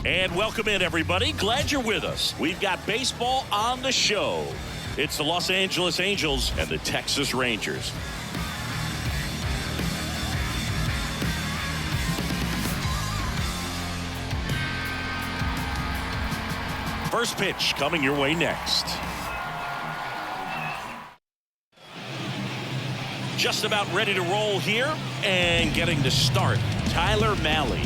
And welcome in, everybody. Glad you're with us. We've got baseball on the show. It's the Los Angeles Angels and the Texas Rangers. First pitch coming your way next. Just about ready to roll here and getting to start, Tyler Mahle.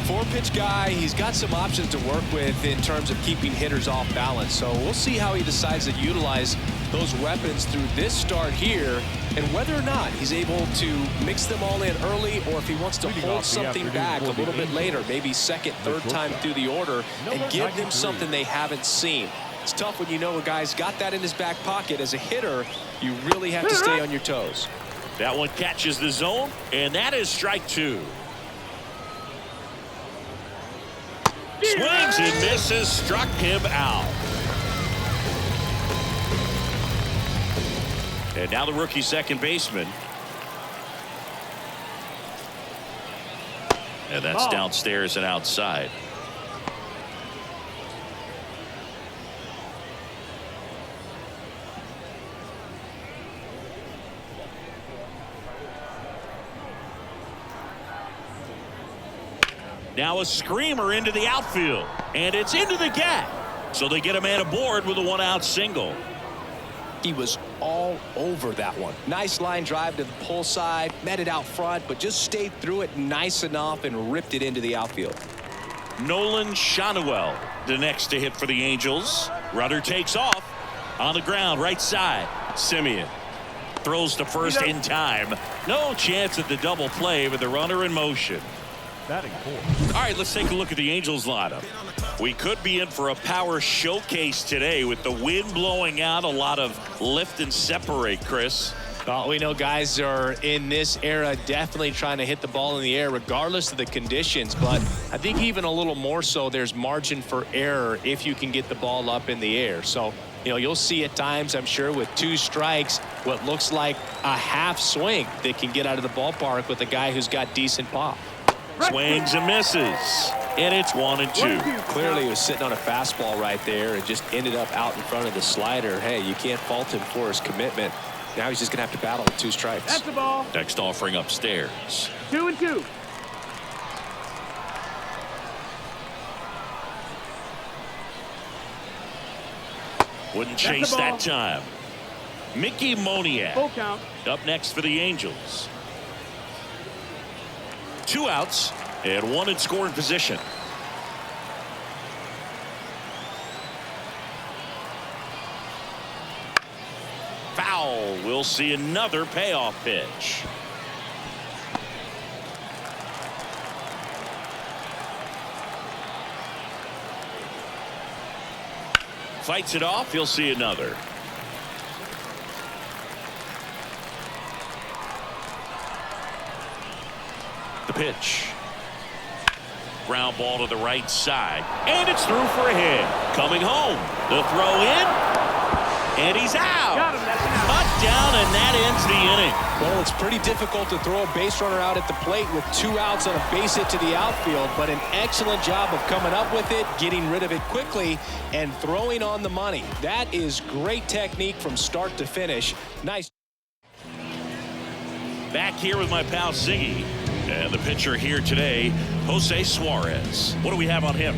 Four-pitch guy. He's got some options to work with in terms of keeping hitters off balance. So we'll see how he decides to utilize those weapons through this start here and whether or not he's able to mix them all in early or if he wants to hold something back a little bit later, maybe second, third time through the order and give them something they haven't seen. It's tough when you know a guy's got that in his back pocket. As a hitter, you really have to stay on your toes. That one catches the zone, and that is strike two. Swings and misses, struck him out. And now the rookie second baseman. And that's downstairs and outside. Now a screamer into the outfield, and it's into the gap. So they get a man aboard with a one-out single. He was all over that one. Nice line drive to the pull side, met it out front, but just stayed through it nice enough and ripped it into the outfield. Nolan Schanuel, the next to hit for the Angels. Rudder takes off on the ground, right side. Simeon throws to first in time. No chance at the double play with the runner in motion. All right, let's take a look at the Angels lineup. We could be in for a power showcase today with the wind blowing out, a lot of lift and separate, Chris. Well, we know guys are in this era definitely trying to hit the ball in the air regardless of the conditions, but I think even a little more so there's margin for error if you can get the ball up in the air. So, you know, you'll see at times, I'm sure, with two strikes, what looks like a half swing that can get out of the ballpark with a guy who's got decent pop. Swings and misses, and it's 1-2. Clearly he was sitting on a fastball right there and just ended up out in front of the slider. Hey, you can't fault him for his commitment. Now he's just gonna have to battle with two strikes. That's the ball. Next offering upstairs. 2-2. Wouldn't chase that time. Mickey Moniak Full count. up next for the Angels. Two outs and one in scoring position. Foul. We'll see another payoff pitch. Fights it off. He'll see another. The pitch. Ground ball to the right side, and it's through for a hit. Coming home, the throw in, and he's out. Got him. That's an out. Cut down, and that ends the inning. Well, it's pretty difficult to throw a base runner out at the plate with two outs on a base hit to the outfield, but an excellent job of coming up with it, getting rid of it quickly, and throwing on the money. That is great technique from start to finish. Nice. Back here with my pal Ziggy. And the pitcher here today, Jose Suarez. What do we have on him?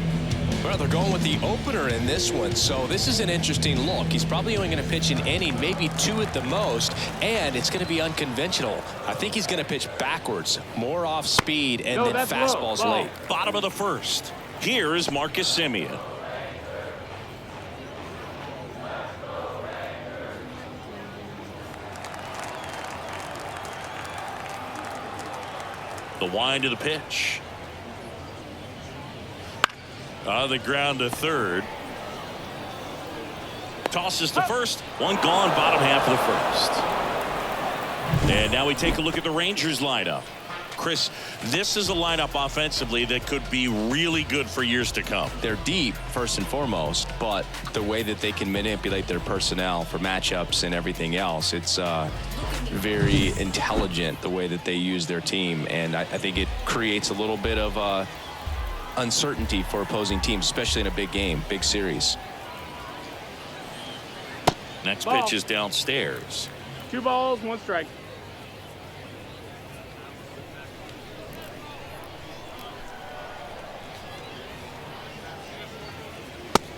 Well, they're going with the opener in this one, so this is an interesting look. He's probably only going to pitch an inning, maybe two at the most, and it's going to be unconventional. I think he's going to pitch backwards, more off speed, and then fastballs late. Bottom of the first. Here is Marcus Semien. The wind of the pitch. On the ground to third. Tosses to first. One gone, bottom half of the first. And now we take a look at the Rangers lineup. Chris, this is a lineup offensively that could be really good for years to come. They're deep, first and foremost, but the way that they can manipulate their personnel for matchups and everything else, it's very intelligent the way that they use their team. And I think it creates a little bit of uncertainty for opposing teams, especially in a big game, big series. Next Ball. pitch is downstairs. 2 balls, 1 strike.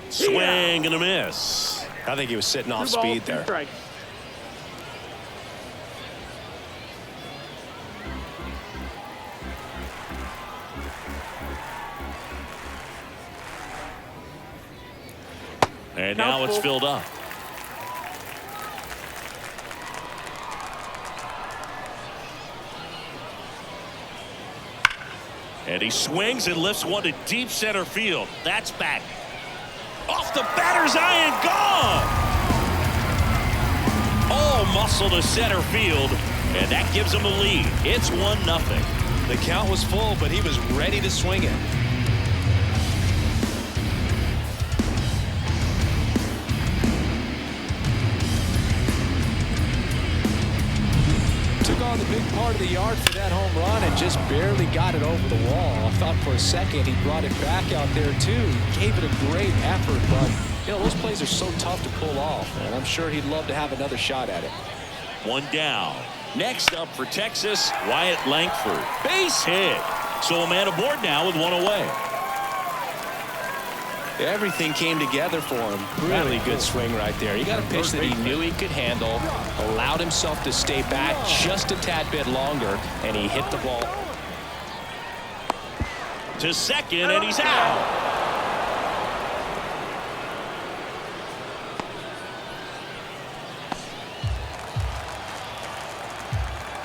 Swing and a miss. I think he was sitting off 2 balls, speed 2 there. strikes. And now it's filled up. And he swings and lifts one to deep center field. That's back. Off the batter's eye and gone. All muscle to center field. And that gives him a lead. It's 1-0. The count was full, but he was ready to swing it. Took on the big part of the yard for that home run and just barely got it over the wall. I thought for a second he brought it back out there too. He gave it a great effort, but you know those plays are so tough to pull off, and I'm sure he'd love to have another shot at it. 1 down. Next up for Texas, Wyatt Langford. Base hit. So a man aboard now with 1 away. Everything came together for him. Really good swing right there. He got a pitch that he knew he could handle, allowed himself to stay back just a tad bit longer, and he hit the ball To second, and he's out.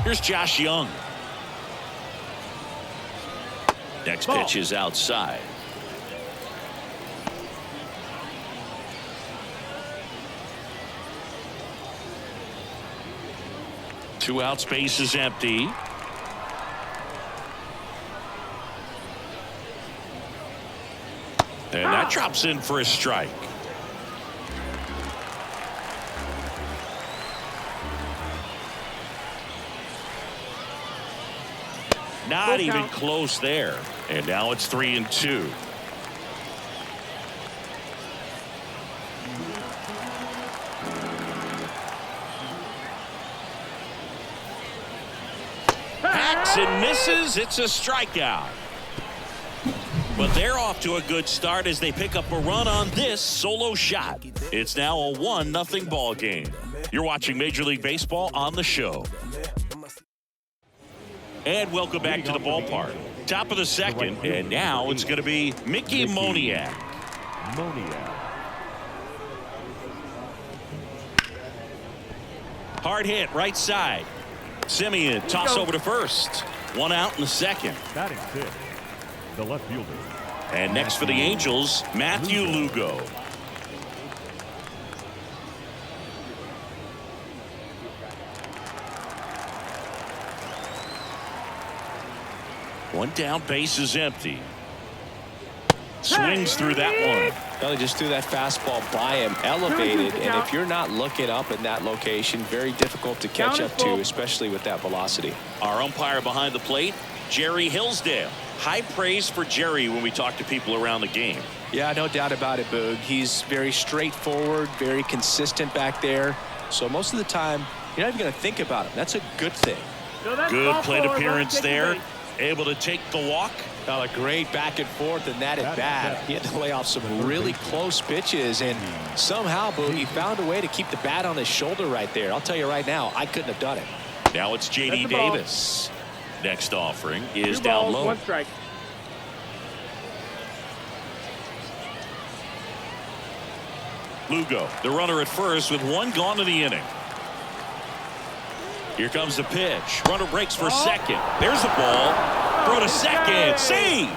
Here's Josh Young. Next pitch is outside. Two outs, base is empty. And that drops in for a strike. Not even close there. And now it's 3-2. Hacks and misses. It's a strikeout. But they're off to a good start as they pick up a run on this solo shot. It's now a 1-0 ball game. You're watching Major League Baseball on the show. And welcome back to the ballpark. Top of the second, and now it's going to be Mickey Moniak. Hard hit, right side. Simeon toss over to first. 1 out in the second. Batting fifth, the left fielder. And next for the Angels, Matthew Lugo. One down, base is empty. Swings through that one. Well, he just threw that fastball by him, elevated, and if you're not looking up in that location, very difficult to catch up to, especially with that velocity. Our umpire behind the plate, Jerry Hillsdale. High praise for Jerry when we talk to people around the game. Yeah, no doubt about it, Boog. He's very straightforward, very consistent back there. So most of the time, you're not even going to think about him. That's a good thing. Good plate appearance there. Able to take the walk. Well, a great back and forth and that at bat. He had to lay off some really close pitches, and somehow, Boog, he found a way to keep the bat on his shoulder right there. I'll tell you right now, I couldn't have done it. Now it's J.D. Davis. Next offering is 2 down balls, low. 1 strike. Lugo, the runner at first with 1 gone in the inning. Here comes the pitch. Runner breaks for second. There's the ball. Throw to second. Save.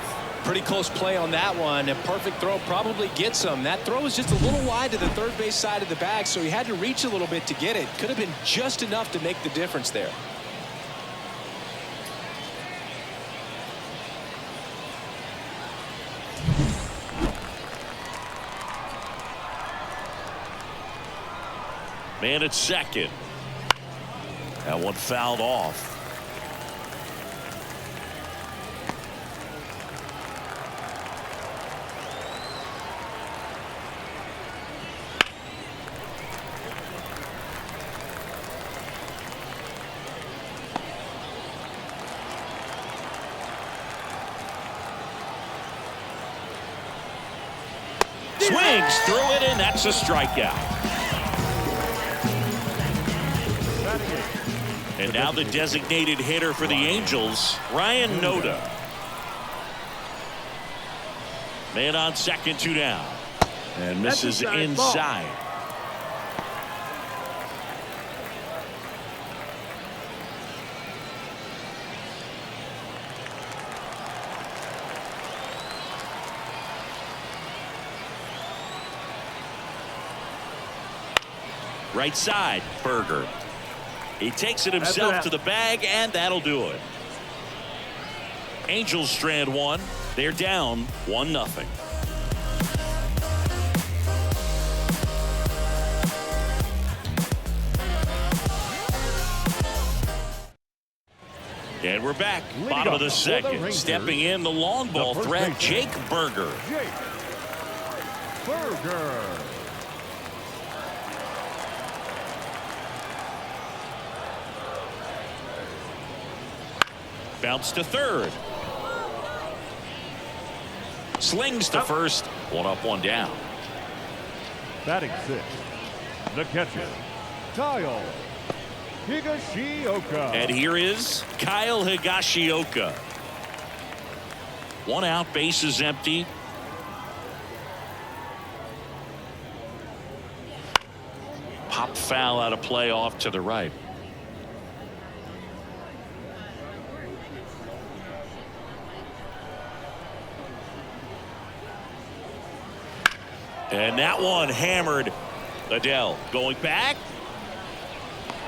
Pretty close play on that one. A perfect throw probably gets him. That throw was just a little wide to the third base side of the bag, so he had to reach a little bit to get it. Could have been just enough to make the difference there. Man at second. That one fouled off. Swings through it, and that's a strikeout. And now the designated hitter for the Angels, Ryan Noda. Man on second, 2 down. And misses inside. Right side, Berger. He takes it himself to the bag, and that'll do it. Angels strand one. They're down 1-0. And we're back. Bottom of the second. Stepping in the long ball threat, Jake Berger. Jake Berger. Bounce to third. Slings to first. 1 up, 1 down. Batting 6. The catcher, Kyle Higashioka. And here is Kyle Higashioka. 1 out, bases empty. Pop foul out of play off to the right. And that one hammered. Adele going back.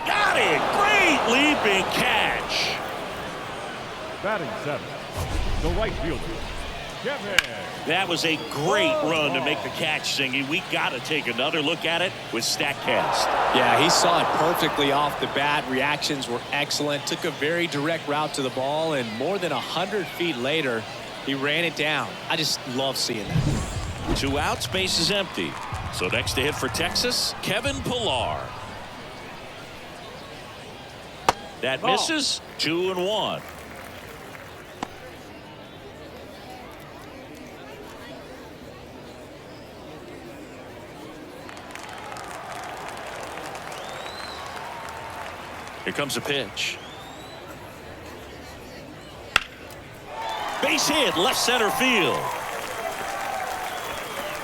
Got it. Great leaping catch. Batting 7. The right fielder, Kevin. That was a great run to make the catch, Singy. We got to take another look at it with StatCast. Yeah, he saw it perfectly off the bat. Reactions were excellent. Took a very direct route to the ball, and more than 100 feet later, he ran it down. I just love seeing that. 2 outs, base is empty. So next to hit for Texas, Kevin Pillar. That misses. 2-1. Here comes a pitch. Base hit, left center field.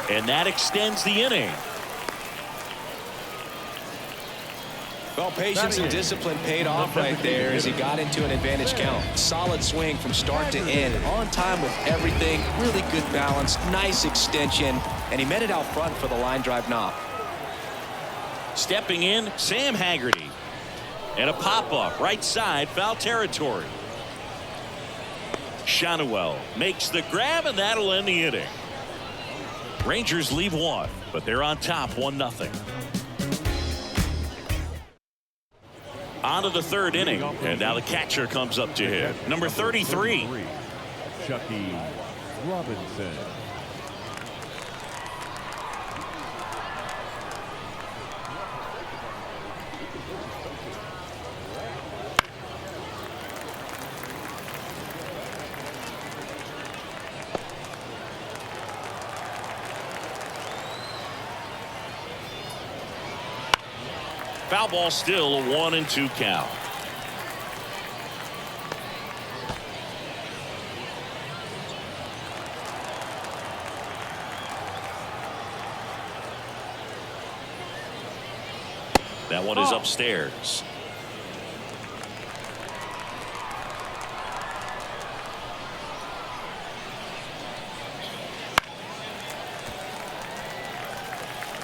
And that extends the inning. Well, patience and discipline paid off right there as he got into an advantage count. Solid swing from start to end. On time with everything. Really good balance. Nice extension. And he met it out front for the line drive knock. Stepping in, Sam Haggerty. And a pop-up right side, foul territory. Shanuel makes the grab, and that'll end the inning. Rangers leave 1, but they're on top 1-0. On to the third inning, and now the catcher comes up to hit. Number 33. Chucky Robinson. Foul ball, still a 1-2 count. That one is upstairs.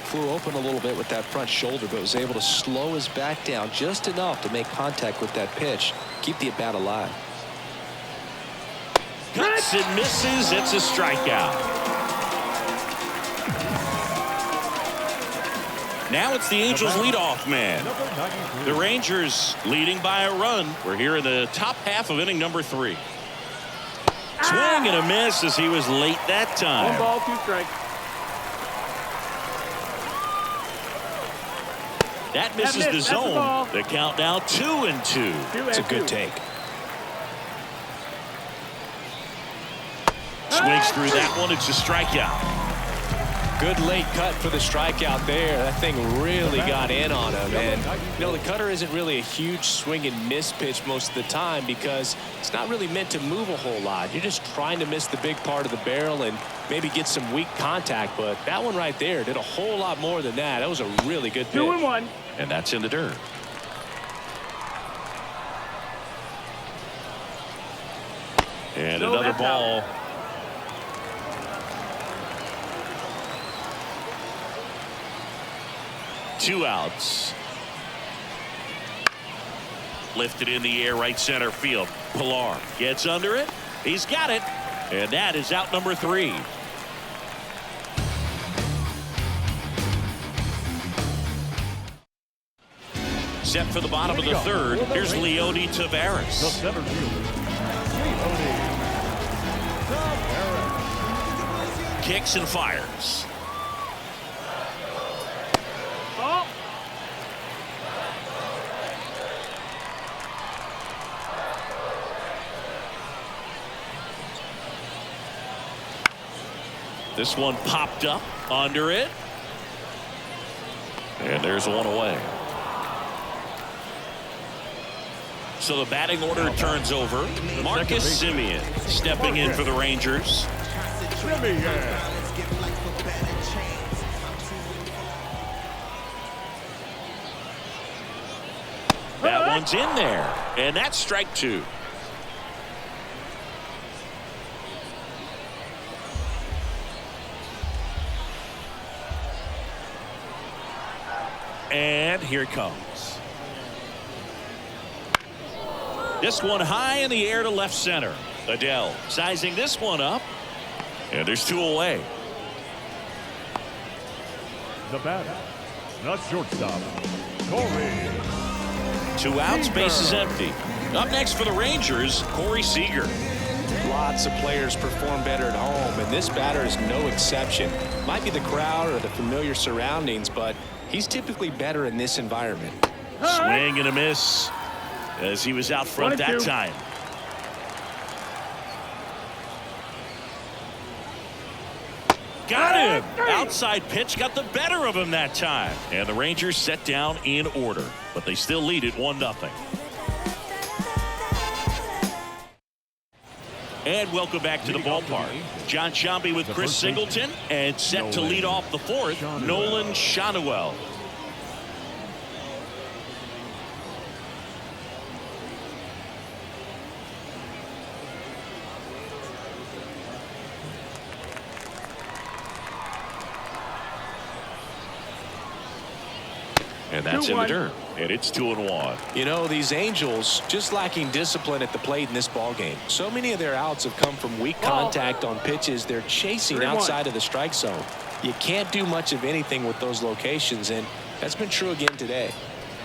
Flew open a little bit with that front shoulder, but was able to slow his back down just enough to make contact with that pitch. Keep the at-bat alive. Cuts and misses. It's a strikeout. Now it's the Angels leadoff man. The Rangers leading by a run. We're here in the top half of inning number 3. Swing and a miss as he was late that time. 1 ball, 2 strikes. That misses the zone. The count now 2-2. It's a good take. Swings through that one. It's a strikeout. Good late cut for the strikeout there. That thing really got in on him. And, you know, the cutter isn't really a huge swing and miss pitch most of the time because it's not really meant to move a whole lot. You're just trying to miss the big part of the barrel and maybe get some weak contact. But that one right there did a whole lot more than that. That was a really good pitch. 2-1. And that's in the dirt. And No, another that's ball. Two outs. Lifted in the air, right center field. Pilar gets under it. He's got it. And that is out number 3. Set for the bottom of the third. Here's Leody The Taveras. center fielder, Leody Taveras. Kicks and fires. Oh. This one popped up under it. And there's one away. So the batting order turns over. Marcus Semien stepping in for the Rangers. That one's in there. And that's strike 2. And here it comes. This one high in the air to left center. Adele sizing this one up. And there's 2 away. The batter, the shortstop, Corey. 2 outs, base is empty. Up next for the Rangers, Corey Seager. Lots of players perform better at home, and this batter is no exception. Might be the crowd or the familiar surroundings, but he's typically better in this environment. Swing and a miss as he was out front that 1-2. time. Got him. Outside pitch got the better of him that time. And the Rangers set down in order, but they still lead it 1-0. And welcome back to the ballpark. John Shambi with Chris Singleton, and set to lead off the 4th, Nolan Schanuel. And that's in the 2-1. dirt. And it's 2-1. You know, these Angels just lacking discipline at the plate in this ball game. So many of their outs have come from weak contact on pitches they're chasing 3-1. outside of the strike zone. You can't do much of anything with those locations, and that's been true again today.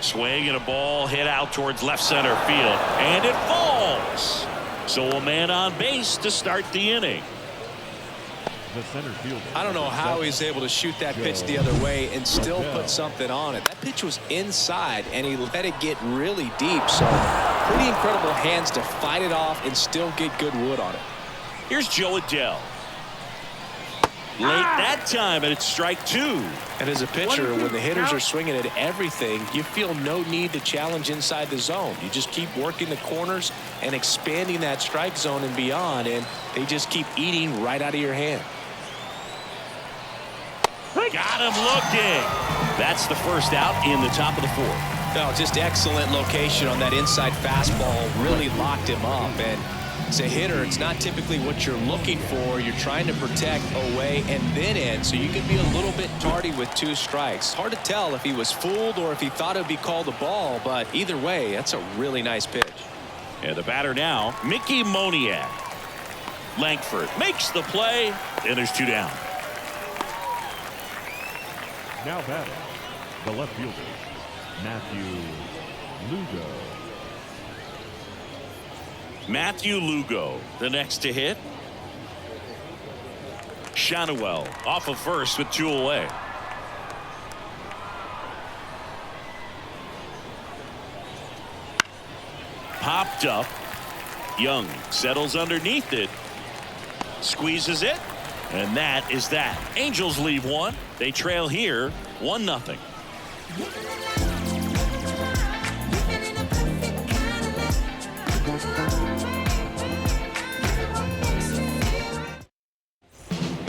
Swing and a ball hit out towards left center field. And it falls. So a man on base to start the inning. The center fielder. I don't know how he's able to shoot that pitch the other way and still put something on it. That pitch was inside, and he let it get really deep. So pretty incredible hands to fight it off and still get good wood on it. Here's Joe Adele. Late that time, and it's strike 2. And as a pitcher, when the hitters are swinging at everything, you feel no need to challenge inside the zone. You just keep working the corners and expanding that strike zone and beyond, and they just keep eating right out of your hand. Got him looking. That's the first out in the top of the 4th. No, just excellent location on that inside fastball. Really locked him up. And as a hitter, it's not typically what you're looking for. You're trying to protect away and then in, so you could be a little bit tardy with 2 strikes. Hard to tell if he was fooled or if he thought it would be called a ball, but either way, that's a really nice pitch. And the batter now, Mickey Moniak. Langford makes the play, and there's 2 down. Now batting, the left fielder, Matthew Lugo. Matthew Lugo, the next to hit. Schanuel off of first with 2 away. Popped up. Young settles underneath it. Squeezes it. And that is that. Angels leave one. They trail here 1-0.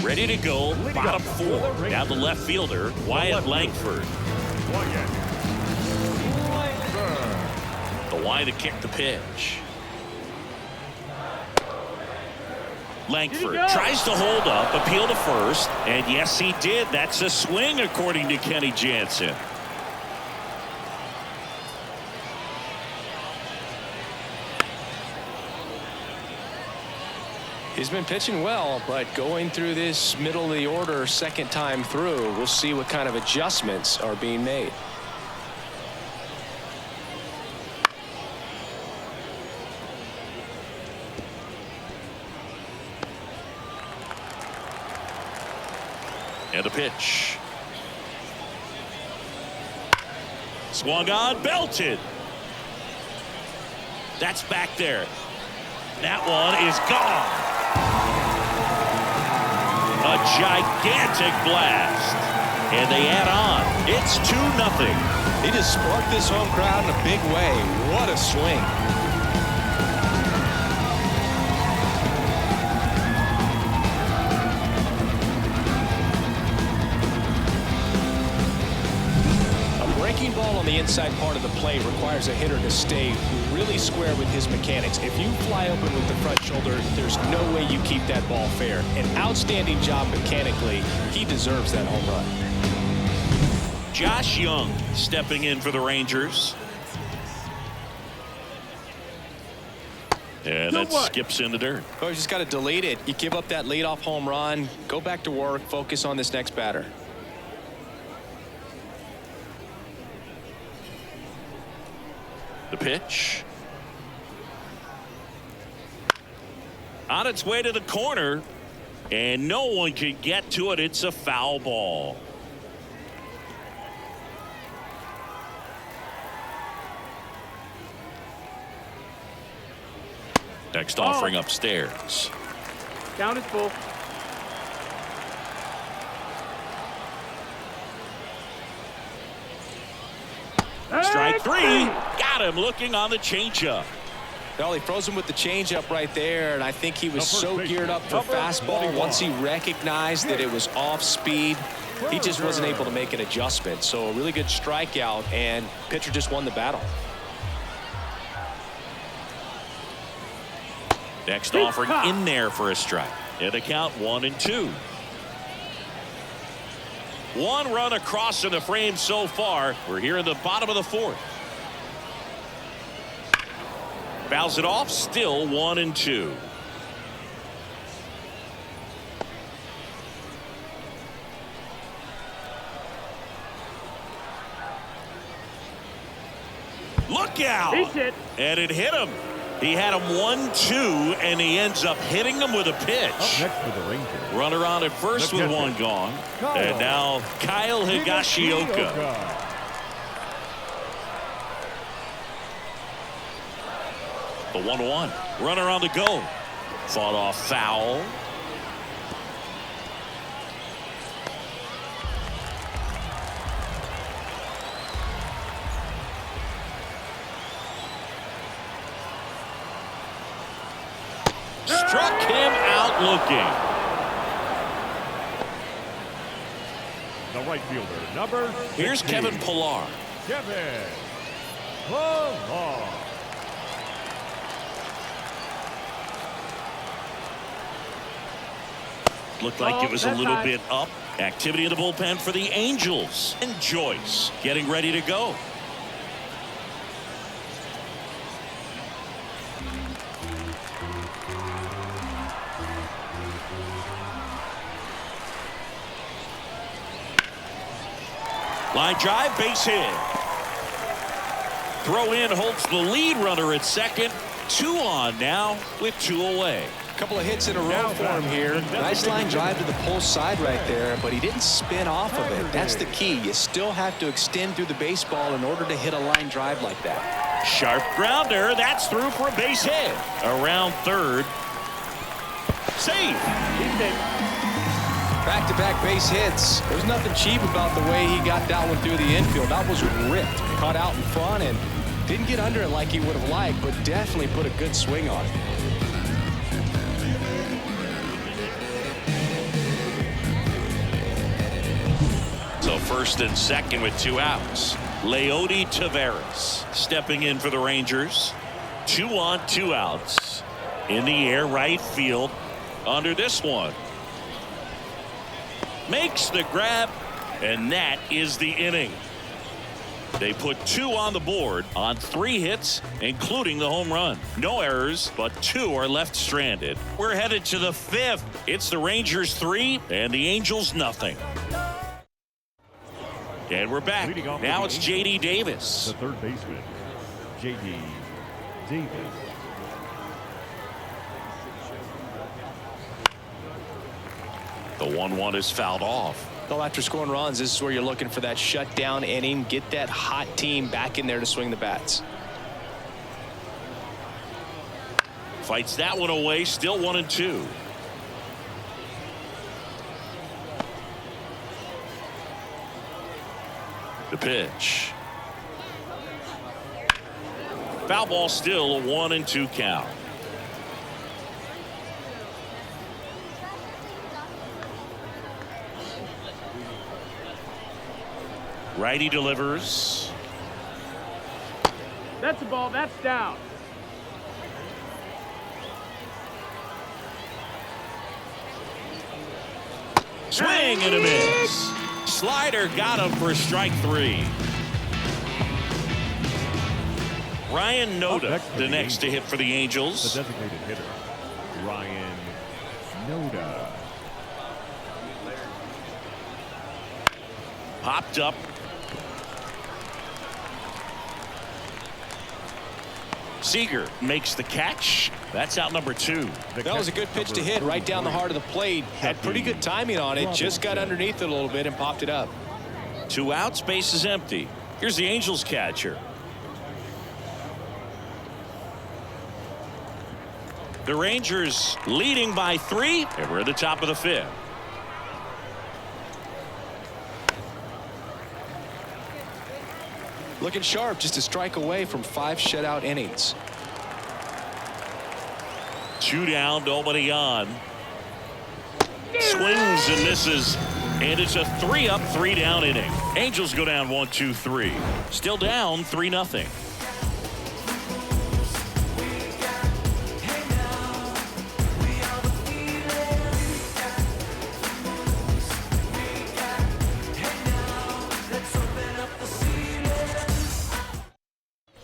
Ready to go, bottom 4. Now the left fielder, Wyatt Langford. The Y to kick the pitch. Langford tries to hold up, appeal to first, and yes, he did. That's a swing, according to Kenny Jansen. He's been pitching well, but going through this middle of the order second time through, we'll see what kind of adjustments are being made. And a pitch. Swung on, belted. That's back there. That one is gone. A gigantic blast. And they add on. It's 2-0. He just sparked this home crowd in a big way. What a swing. Ball on the inside part of the plate requires a hitter to stay really square with his mechanics. If you fly open with the front shoulder, there's no way you keep that ball fair. An outstanding job mechanically. He deserves that home run. Josh Young stepping in for the Rangers. And that skips in the dirt. Oh, you just got to delete it. You give up that leadoff home run, go back to work, focus on this next batter. The pitch. On its way to the corner, and no one can get to it. It's a foul ball. Next offering upstairs. Count is full. Strike 3. Got him looking on the changeup. Well, he froze him with the changeup right there, and I think he was so geared up for fastball. Once he recognized that it was off speed, he just wasn't able to make an adjustment. So a really good strikeout, and pitcher just won the battle. Next offering in there for a strike. And the count 1-2. One run across in the frame so far. We're here in the bottom of the 4th. Fouls it off, still 1-2. Look out! And it hit him. He had him 1-2, and he ends up hitting him with a pitch. Up next for the Rangers. Runner on at first with one gone. And now Kyle Higashioka. The 1-1. Runner on the go. Fought off foul. Struck him out looking. The right fielder, number 16. Here's Kevin Pillar. Kevin Pillar. Looked like it was a little bit up. Activity in the bullpen for the Angels. And Joyce getting ready to go. Line drive, base hit. Throw in holds the lead runner at second. 2 on now with 2 away. A couple of hits in a row for him here. Nice line drive to the pull side right there, but he didn't spin off of it. That's the key. You still have to extend through the baseball in order to hit a line drive like that. Sharp grounder. That's through for a base hit. Around third. Safe. He's in. Back-to-back base hits. There's nothing cheap about the way he got that one through the infield. That was ripped. Caught out in front and didn't get under it like he would have liked, but definitely put a good swing on it. So first and second with 2 outs. Leody Taveras stepping in for the Rangers. 2 on, 2 outs. In the air, right field. Under this one. Makes the grab, and that is the inning. They put 2 on the board on 3 hits, including the home run. No errors, but 2 are left stranded. We're headed to the 5th. It's the Rangers 3 and the Angels nothing. And we're back. Now it's J.D. Davis. The third baseman, J.D. Davis. The 1-1 is fouled off. Well, after scoring runs, this is where you're looking for that shutdown inning. Get that hot team back in there to swing the bats. Fights that one away. Still 1-2. The pitch. Foul ball, still a 1-2 count. Righty delivers. That's a ball. That's down. Swing and a miss. Slider got him for strike 3. Ryan Noda, the next to hit for the Angels. The designated hitter, Ryan Noda. Popped up. Seager makes the catch. That's out number 2. That was a good pitch to hit right down the heart of the plate. Had pretty good timing on it. Just got underneath it a little bit and popped it up. 2 outs, base is empty. Here's the Angels catcher. The Rangers leading by 3, and we're at the top of the 5th. Looking sharp, just a strike away from 5 shutout innings. 2 down, nobody on. Swings and misses, and it's a 3-up, 3-down inning. Angels go down 1-2-3. Still down 3-0.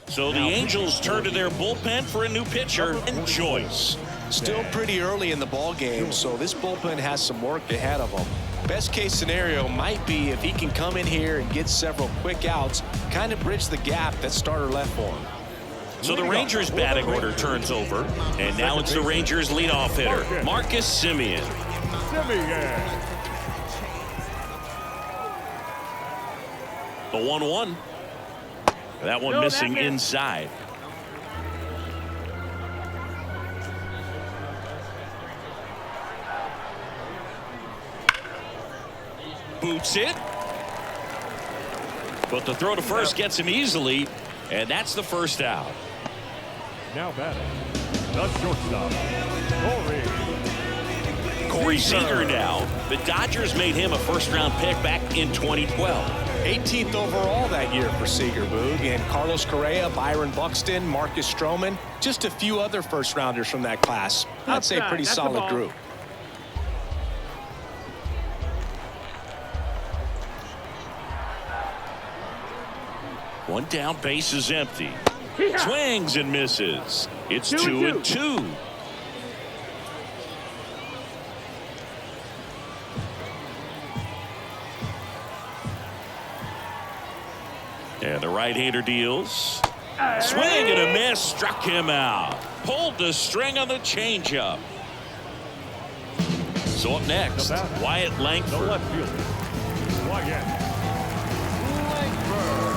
So the Angels turn to their bullpen for a new pitcher and Joyce. Still pretty early in the ball game, so this bullpen has some work ahead of them. Best case scenario might be if he can come in here and get several quick outs, kind of bridge the gap that starter left for him. So the Rangers batting order turns over, and now it's the Rangers leadoff hitter, Marcus Semien. The 1-1. That one missing inside. Boots it. But the throw to first gets him easily, and that's the first out. Now batting, the shortstop, Corey Seager now. The Dodgers made him a first-round pick back in 2012. 18th overall that year for Seager, Boog, and Carlos Correa, Byron Buxton, Marcus Stroman, just a few other first-rounders from that class. I'd say pretty solid group. One down, base is empty. Swings and misses. It's 2-2. And the right-hander deals. Swing and a miss. Struck him out. Pulled the string on the changeup. So up next, Wyatt Langford. the left fielder, Wyatt Langford.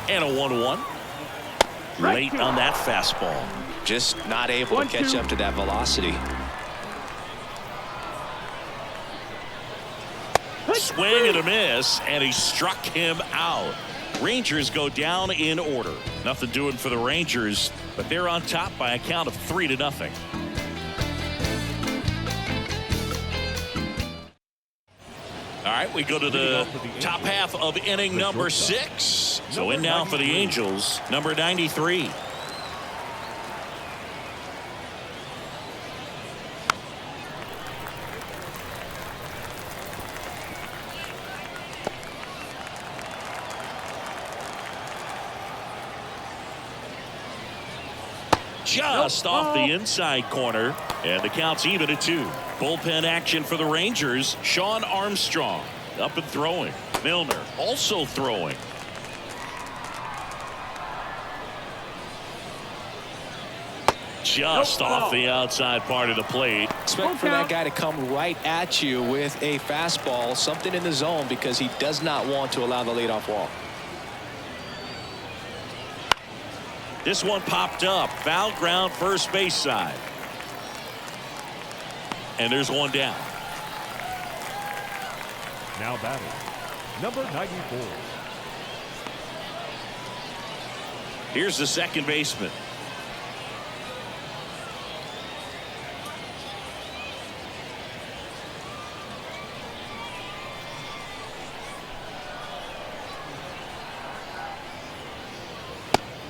And a 1-1. Late on that fastball. Just not able to catch up to that velocity. Swing and a miss, and he struck him out. Rangers go down in order. Nothing doing for the Rangers, but they're on top by a count of 3-0. All right, we go to the top half of inning number 6. So in now for the Angels, number 93. Just off the inside corner, and the count's even at 2. Bullpen action for the Rangers. Sean Armstrong up and throwing. Milner also throwing. Just off the outside part of the plate. Expect for that guy to come right at you with a fastball, something in the zone, because he does not want to allow the leadoff walk. This one popped up. Foul ground, first base side. And there's one down. Now batting, number 94. Here's the second baseman.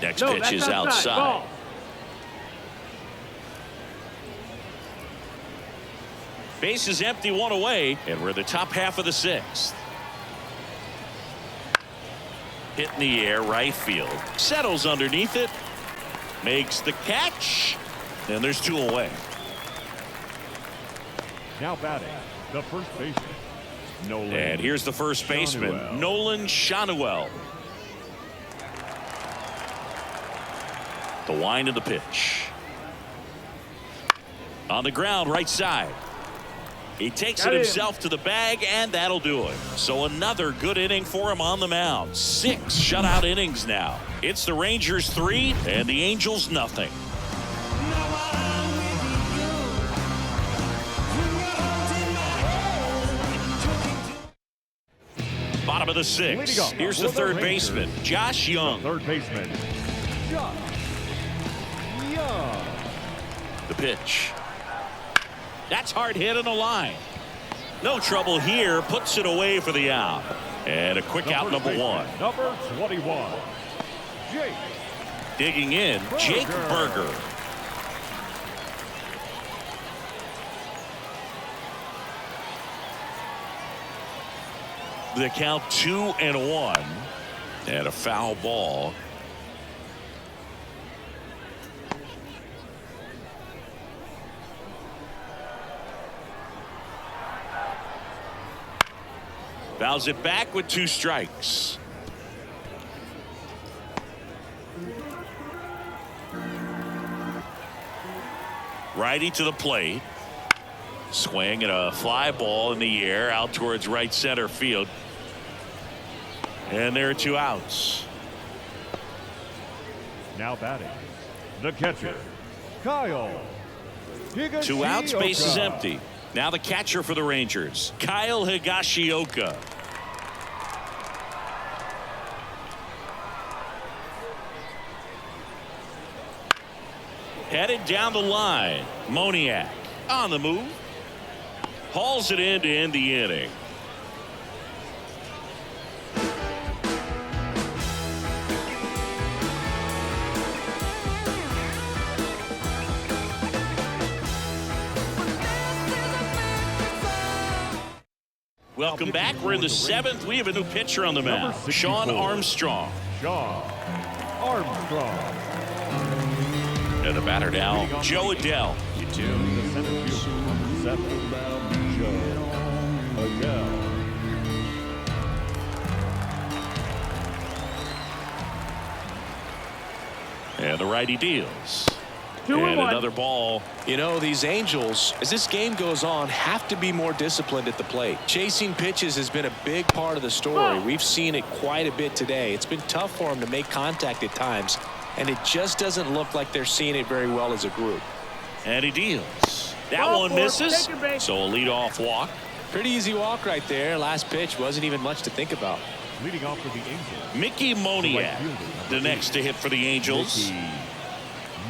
Next pitch is outside. Ball. Base is empty, one away, and we're the top half of the 6th. Hit in the air, right field. Settles underneath it. Makes the catch. And there's 2 away. Now batting, the first baseman, Nolan. And here's the first baseman, Shanuel. Nolan Shanuel. The wind of the pitch. On the ground, right side. He takes it himself to the bag, and that'll do it. So another good inning for him on the mound. 6 shutout innings now. It's the Rangers 3 and the Angels nothing. Bottom of the 6th. Here's the third baseman, Josh Young. Third baseman, Josh Young. The pitch. That's hard hit on the line. No trouble here. Puts it away for the out. And a quick out, number 1. Number 21, Jake. Digging in, Jake Berger. The count 2-1. And a foul ball. Fouls it back with 2 strikes. Righty to the plate. Swing and a fly ball in the air out towards right center field. And there are 2 outs. Now batting, the catcher, Kyle Higashioka. 2 outs, base is empty. Now the catcher for the Rangers, Kyle Higashioka. Headed down the line, Moniak on the move. Hauls it in to end the inning. Welcome back. We're in the 7th. We have a new pitcher on the mound, Sean Armstrong. Sean Armstrong. And the batter now, Joe Adell. The center fielder, number 7, Joe Adell. And the righty deals. 2-1. And another ball. You know, these Angels, as this game goes on, have to be more disciplined at the plate. Chasing pitches has been a big part of the story. We've seen it quite a bit today. It's been tough for them to make contact at times. and it just doesn't look like they're seeing it very well as a group. And he deals. That Ball one four, misses. take your base. So a leadoff walk. Pretty easy walk right there. Last pitch wasn't even much to think about. Leading off for the Angels. Mickey Moniak, the next to hit for the Angels.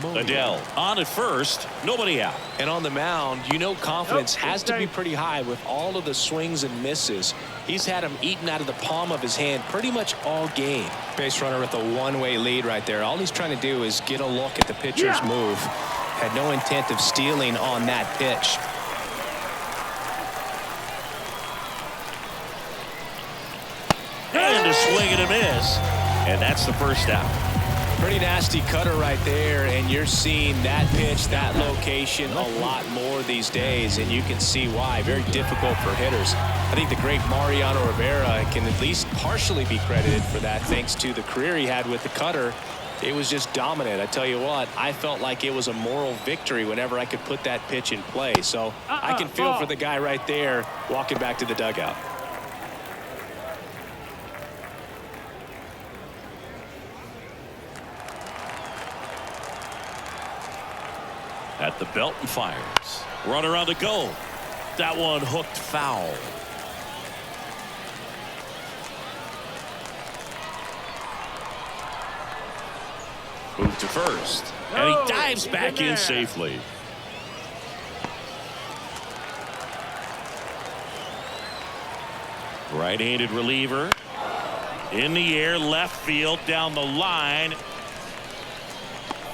Adele on at first, nobody out. And on the mound, you know confidence Nope, has to be okay. pretty high with all of the swings and misses. He's had them eaten out of the palm of his hand pretty much all game. Base runner with a one-way lead right there. All he's trying to do is get a look at the pitcher's Yeah. move. Had no intent of stealing on that pitch. And a swing and a miss. And that's the first out. Pretty nasty cutter right there, and you're seeing that pitch, that location a lot more these days, and you can see why. Very difficult for hitters. I think the great Mariano Rivera can at least partially be credited for that thanks to the career he had with the cutter. It was just dominant. I tell you what, I felt like it was a moral victory whenever I could put that pitch in play. So I can feel for the guy right there walking back to the dugout. At the belt and fires. Runner on the go. That one hooked foul. Move to first. And No, he dives he's back in in there. safely. Right-handed reliever. In the air, left field, down the line.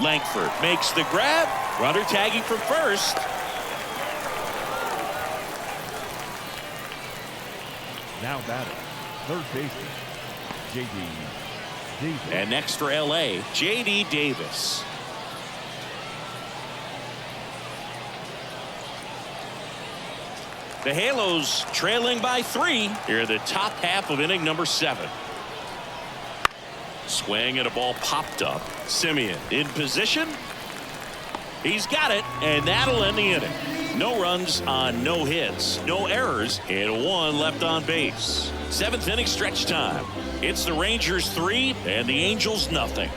Langford makes the grab. Runner tagging from first. Now batting, third baseman, J.D. Davis. And next for L.A., J.D. Davis. The Halos trailing by 3 here in the top half of inning number 7. Swing and a ball popped up. Simeon in position. He's got it, and that'll end the inning. No runs on no hits, no errors, and 1 left on base. 7th inning stretch time. It's the Rangers 3 and the Angels nothing.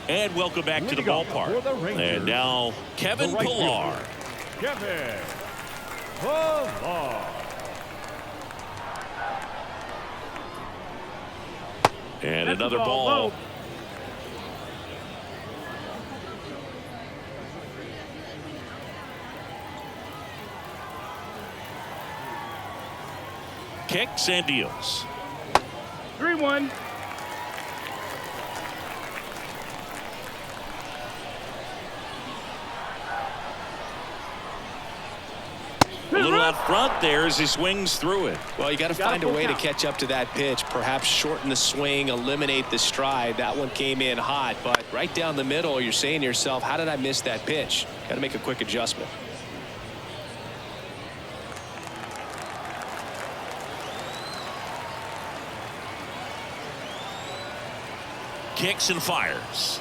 And welcome back to the Leading off for ballpark. the Rangers, And now Kevin the right Pillar. fielder, Kevin Pillar. And That's the another ball ball. low. Kicks and deals. 3-1. A little out front there as he swings through it. Well, you got to Got find a a full way to count. catch up to that pitch. Perhaps shorten the swing, eliminate the stride. That one came in hot, but right down the middle, you're saying to yourself, how did I miss that pitch? Got to make a quick adjustment. Kicks and fires.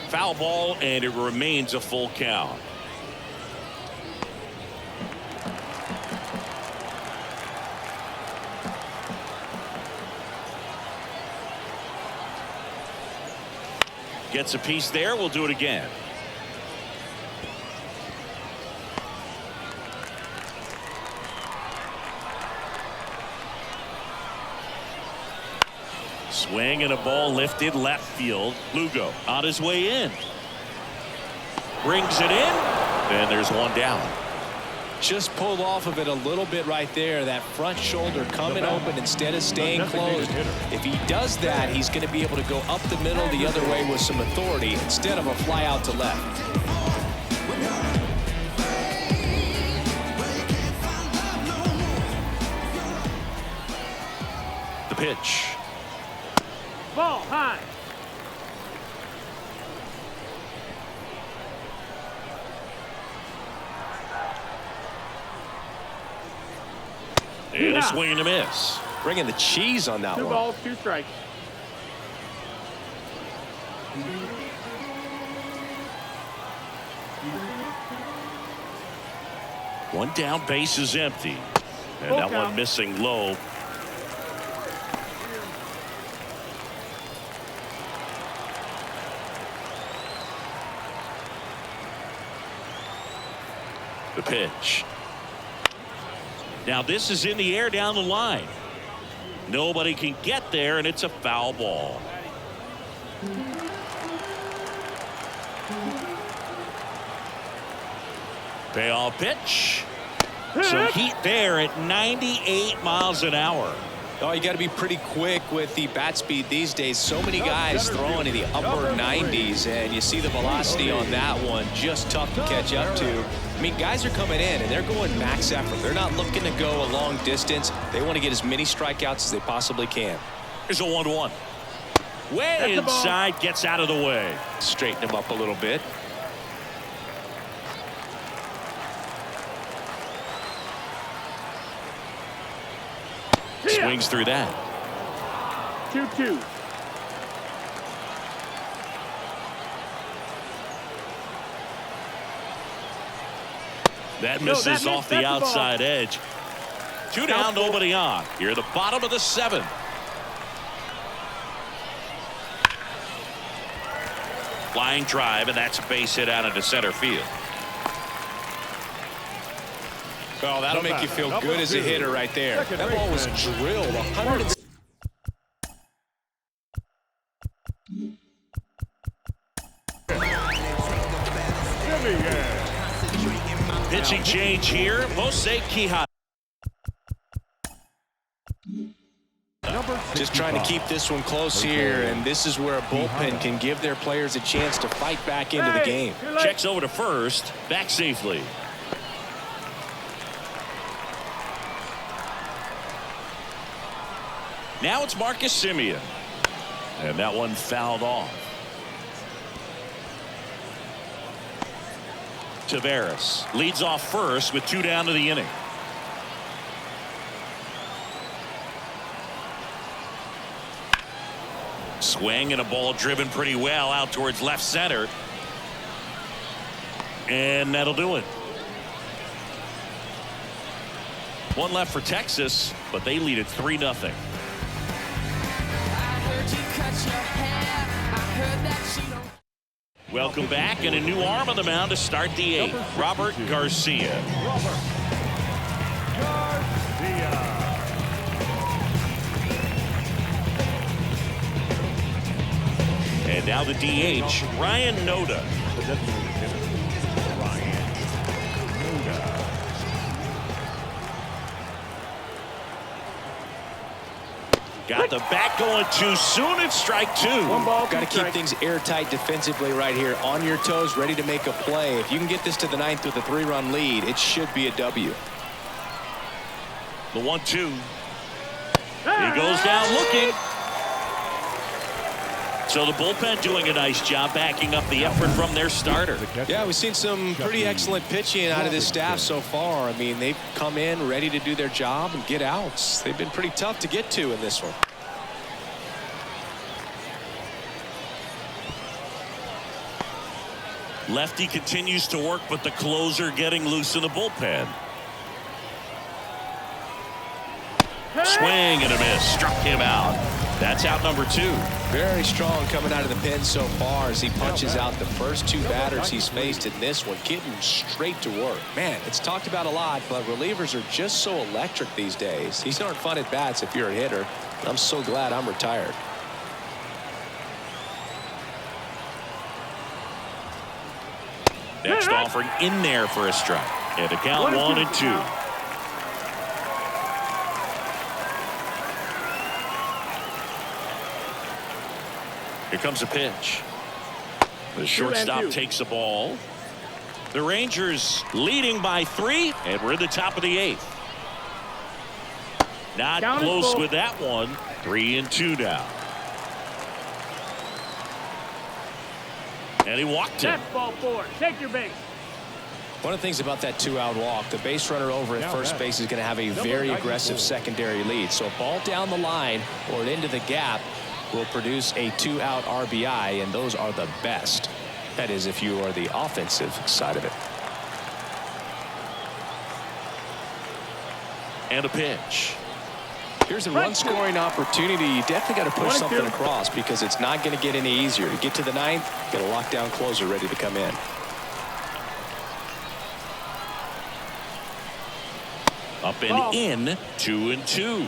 Foul ball, and it remains a full count. Gets a piece there. We'll do it again. Swing and a ball lifted left field. Lugo on his way in. Brings it in. And there's one down. Just pulled off of it a little bit right there. That front shoulder coming open instead of staying closed. If he does that, he's going to be able to go up the middle the other way with some authority instead of a fly out to left. The pitch. Ball high. And a Yeah. swing and a miss. Bringing the cheese on that 2 one. balls, 2 strikes. One down, base is empty. And Full that one count. missing low. The pitch. Now this is in the air down the line. Nobody can get there, and it's a foul ball. Payoff pitch. Some heat there at 98 miles an hour. Oh, you got to be pretty quick with the bat speed these days. So many guys throwing in the upper 90s, and you see the velocity on that one. Just tough to catch up to. I mean, guys are coming in, and they're going max effort. They're not looking to go a long distance. They want to get as many strikeouts as they possibly can. Here's a 1-1. Way inside, gets out of the way. Straighten him up a little bit. Swings through that. 2-2. That misses off the outside edge. 2 down, nobody on. Here at the bottom of the 7th. Flying drive, and that's a base hit out into center field. Well, that'll make you feel good as a hitter right there. That ball was drilled 100. Pitching change here. Jose Quijada. Just trying to keep this one close here, and this is where a bullpen can give their players a chance to fight back into the game. Checks over to first, back safely. Now it's Marcus Semien, and that one fouled off. Taveras leads off first with 2 down to the inning. Swing and a ball driven pretty well out towards left center. And that'll do it. 1 left for Texas, but they lead at 3-0. Welcome back, and a new arm on the mound to start the 8th. Robert Garcia. And now the DH, Ryan Noda. Got the bat going too soon. It's strike 2. Got to keep things airtight defensively right here. On your toes, ready to make a play. If you can get this to the 9th with a 3-run lead, it should be a W. The 1-2. He goes down looking. So the bullpen doing a nice job backing up the effort from their starter. Yeah, we've seen some pretty excellent pitching out of this staff so far. I mean, they've come in ready to do their job and get outs. They've been pretty tough to get to in this one. Lefty continues to work, but the closer getting loose in the bullpen. Swing and a miss. Struck him out. That's out number 2. Very strong coming out of the pen so far as he punches out the first 2 batters he's faced in this one, getting straight to work. Man, it's talked about a lot, but relievers are just so electric these days. These aren't fun at bats if you're a hitter. I'm so glad I'm retired. Next offering in there for a strike. And a count 1-2. Here comes a pitch. The shortstop takes the ball. The Rangers leading by 3, and we're at the top of the 8th. Not close with that one. 3-2 now. And he walked him. That's ball 4. Take your base. One of the things about that 2-out walk, the base runner over at first base is going to have a very aggressive secondary lead. So a ball down the line or into the gap will produce a 2-out RBI, and those are the best. That is, if you are the offensive side of it. And a pitch. Here's a run-scoring opportunity. You definitely got to push something across because it's not going to get any easier. To get to the 9th, get a lockdown closer ready to come in. Up and in, 2-2.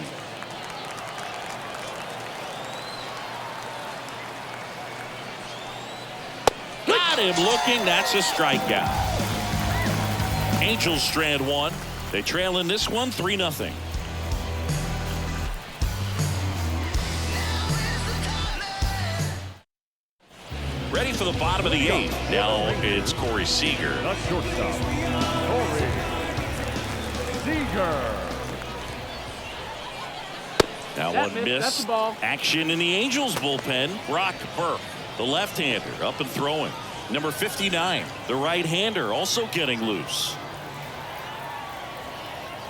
Got him looking. That's a strikeout. Angels strand one. They trail in this one 3-0. Ready for the bottom of the 8th. Now it's Corey Seager. The shortstop, Corey Seager. Now That one missed. That's miss. the ball. Action in the Angels bullpen. Brock Burke, the left-hander, up and throwing. Number 59, the right-hander, also getting loose.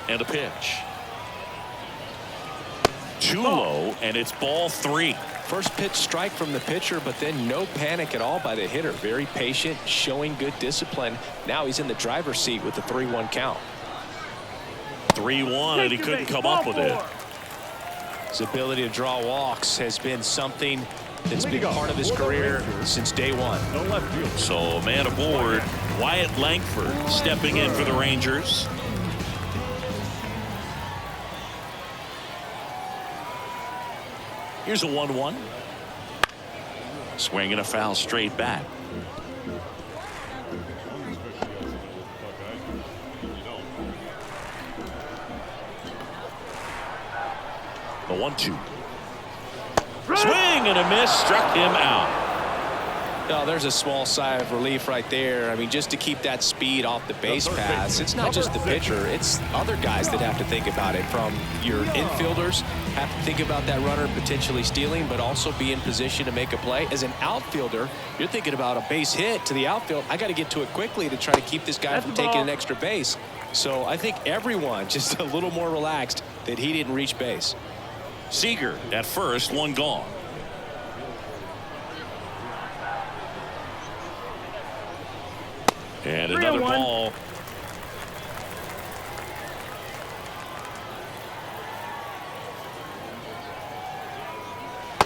And a pitch. Too low, and it's ball 3. First pitch strike from the pitcher, but then no panic at all by the hitter. Very patient, showing good discipline. Now he's in the driver's seat with the 3-1 count. 3-1, and he couldn't come up with it. His ability to draw walks has been something that's been part of his career since day one. The left field. So a man aboard, Wyatt Langford stepping in for the Rangers. Here's a 1-1. Swing and a foul straight back. The 1-2. Swing and a miss, struck him out. Oh, there's a small sigh of relief right there. I mean, just to keep that speed off the base paths. It's not just the pitcher. It's other guys that have to think about it. From your infielders, have to think about that runner potentially stealing, but also be in position to make a play. As an outfielder, you're thinking about a base hit to the outfield. I got to get to it quickly to try to keep this guy from taking an extra base. So I think everyone just a little more relaxed that he didn't reach base. Seager at first, one gone. And another 3-1. ball.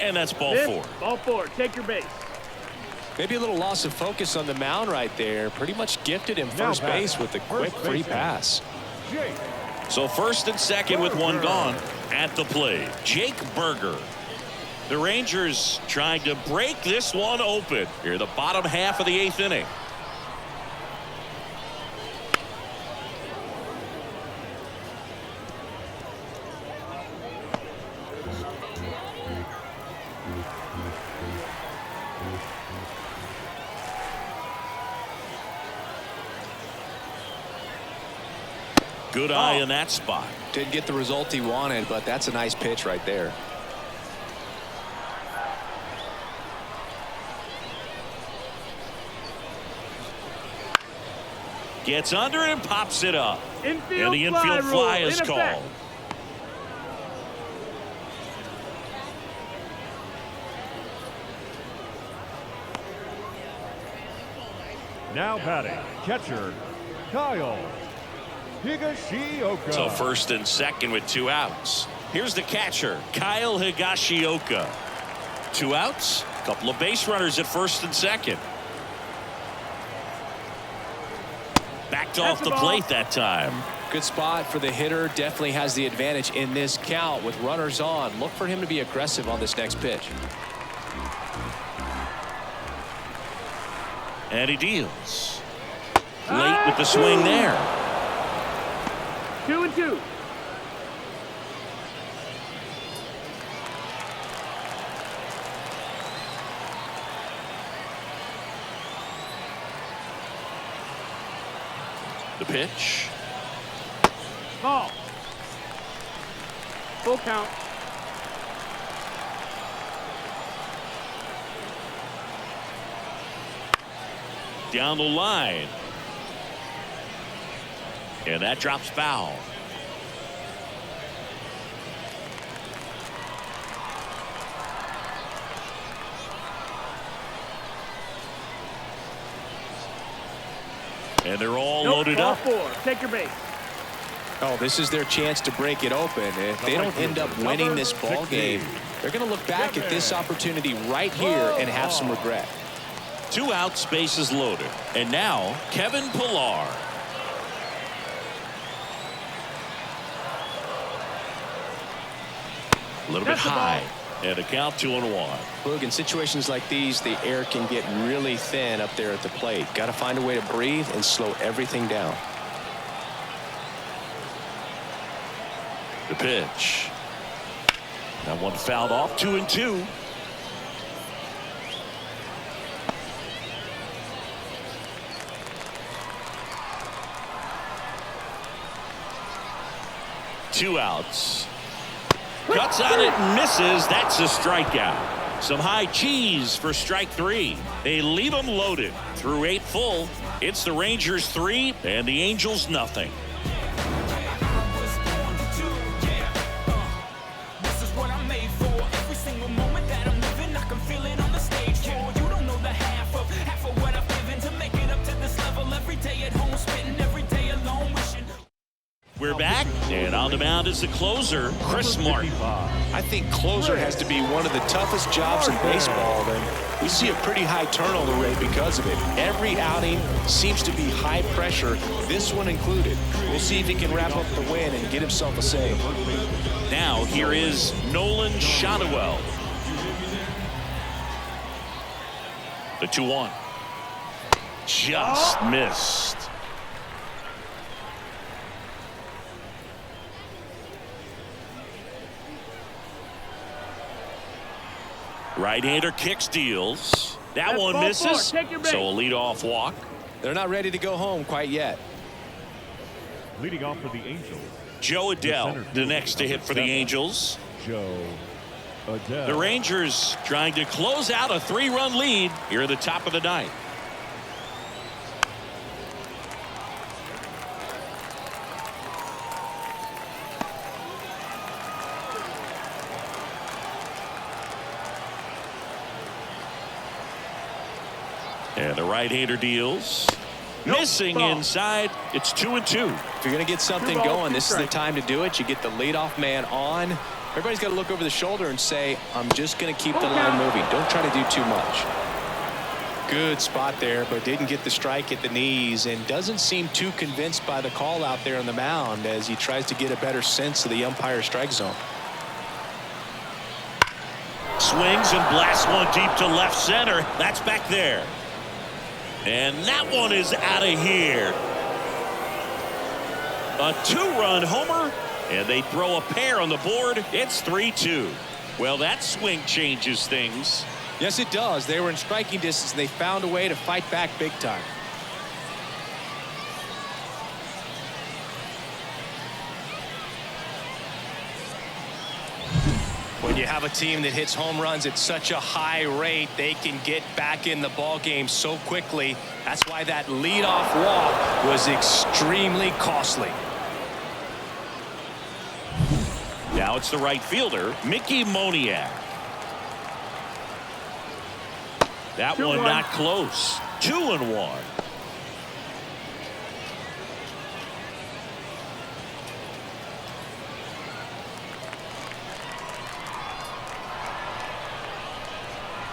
And that's ball Miss. 4. Ball 4. Take your base. Maybe a little loss of focus on the mound right there. Pretty much gifted him Now first back. base with a quick First free baseman. pass. Jake. So first and second with one gone at the plate. Jake Berger. The Rangers trying to break this one open here, the bottom half of the 8th inning. Good eye in that spot. Didn't get the result he wanted, but that's a nice pitch right there. Gets under it and pops it up. Infield And the infield fly rule is in effect. called. Now batting, catcher, Kyle Higashioka. So first and second with 2 outs. Here's the catcher, Kyle Higashioka. 2 outs, couple of base runners at first and second. Backed off the plate that time. Good spot for the hitter. Definitely has the advantage in this count with runners on. Look for him to be aggressive on this next pitch. And he deals. Late with the swing there. 2-2. The pitch. Ball. Full count. Down the line. And that drops foul. And they're all loaded ball up. 4. Take your base. Oh, this is their chance to break it open. If they don't end up winning this ball game, they're going to look back at this opportunity right here and have some regret. 2 outs, bases loaded. And now Kevin Pillar. A little bit That's the high. ball. And a count 2-1. Look, in situations like these, the air can get really thin up there at the plate. Got to find a way to breathe and slow everything down. The pitch. That one fouled off. 2-2. Two outs. Cuts on it and misses. That's a strikeout. Some high cheese for strike 3. They leave them loaded. Through 8 full. It's the Rangers 3 and the Angels nothing. We're back, and on the mound is the closer, Chris Martin. I think closer has to be one of the toughest jobs in baseball, and we see a pretty high turnover rate because of it. Every outing seems to be high pressure, this one included. We'll see if he can wrap up the win and get himself a save. Now here is Nolan Shotwell. The 2-1. Just missed. Right-hander kicks, deals. That That's one ball misses. 4. Take your base. So a leadoff walk. They're not ready to go home quite yet. Leading off for the Angels, Joe Adell, center the fielder, next to hit for the number 7, Angels. Joe Adell. The Rangers trying to close out a 3-run lead here at the top of the 9th. And the right-hander deals. Nope, Missing ball. inside. It's 2-2. If you're going to get something 2 balls, going, 2 this is the strikes. time to do it. You get the leadoff man on. Everybody's got to look over the shoulder and say, I'm just going to keep the line moving. Don't try to do too much. Good spot there, but didn't get the strike at the knees and doesn't seem too convinced by the call out there on the mound as he tries to get a better sense of the umpire strike zone. Swings and blasts one deep to left center. That's back there. And that one is out of here. A 2-run homer, and they throw a pair on the board. It's 3-2. Well, that swing changes things. Yes, it does. They were in striking distance, and they found a way to fight back big time. When you have a team that hits home runs at such a high rate, they can get back in the ball game so quickly. That's why that leadoff walk was extremely costly. Now it's the right fielder, Mickey Moniak. That one 2-1. not close. 2-1.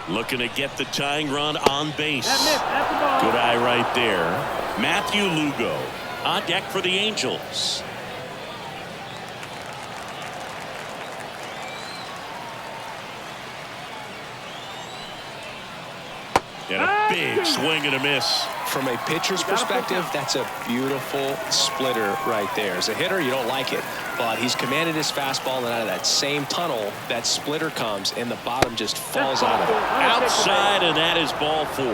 Looking to get the tying run on base. That missed. That's the ball. Good eye right there. Matthew Lugo on deck for the Angels. And a big swing and a miss. From a pitcher's perspective, that's a beautiful splitter right there. As a hitter, you don't like it, but he's commanded his fastball, and out of that same tunnel, that splitter comes, and the bottom just falls out of it. Outside, and that is ball 4.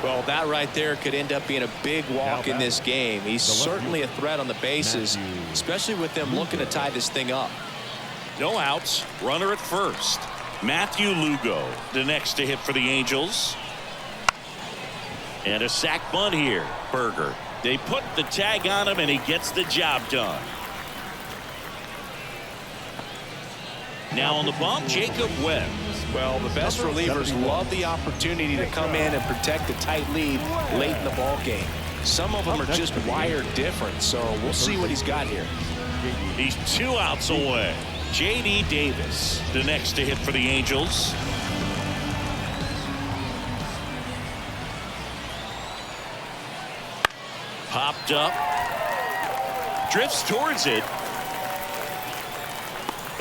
Well, that right there could end up being a big walk in this game. He's certainly a threat on the bases, especially with them looking to tie this thing up. No outs. Runner at first. Matthew Lugo, the next to hit for the Angels. And a sac bunt here. Berger. They put the tag on him, and he gets the job done. Now on the bump, Jacob Webb. Well, the best relievers love the opportunity to come in and protect the tight lead late in the ball game. Some of them are just wired different, so we'll see what he's got here. He's 2 outs away. J.D. Davis, the next to hit for the Angels. Popped up. Drifts towards it.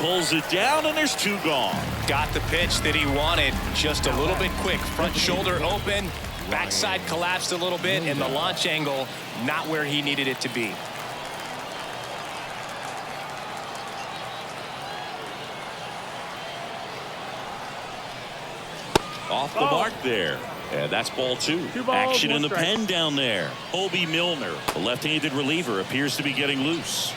pulls it down, and there's 2 gone. Got the pitch that he wanted, just a little bit quick. Front shoulder open, backside collapsed a little bit, and the launch angle not where he needed it to be. Off the mark there. And that's ball 2. Action in the pen down there. Obi Milner, the left-handed reliever, appears to be getting loose.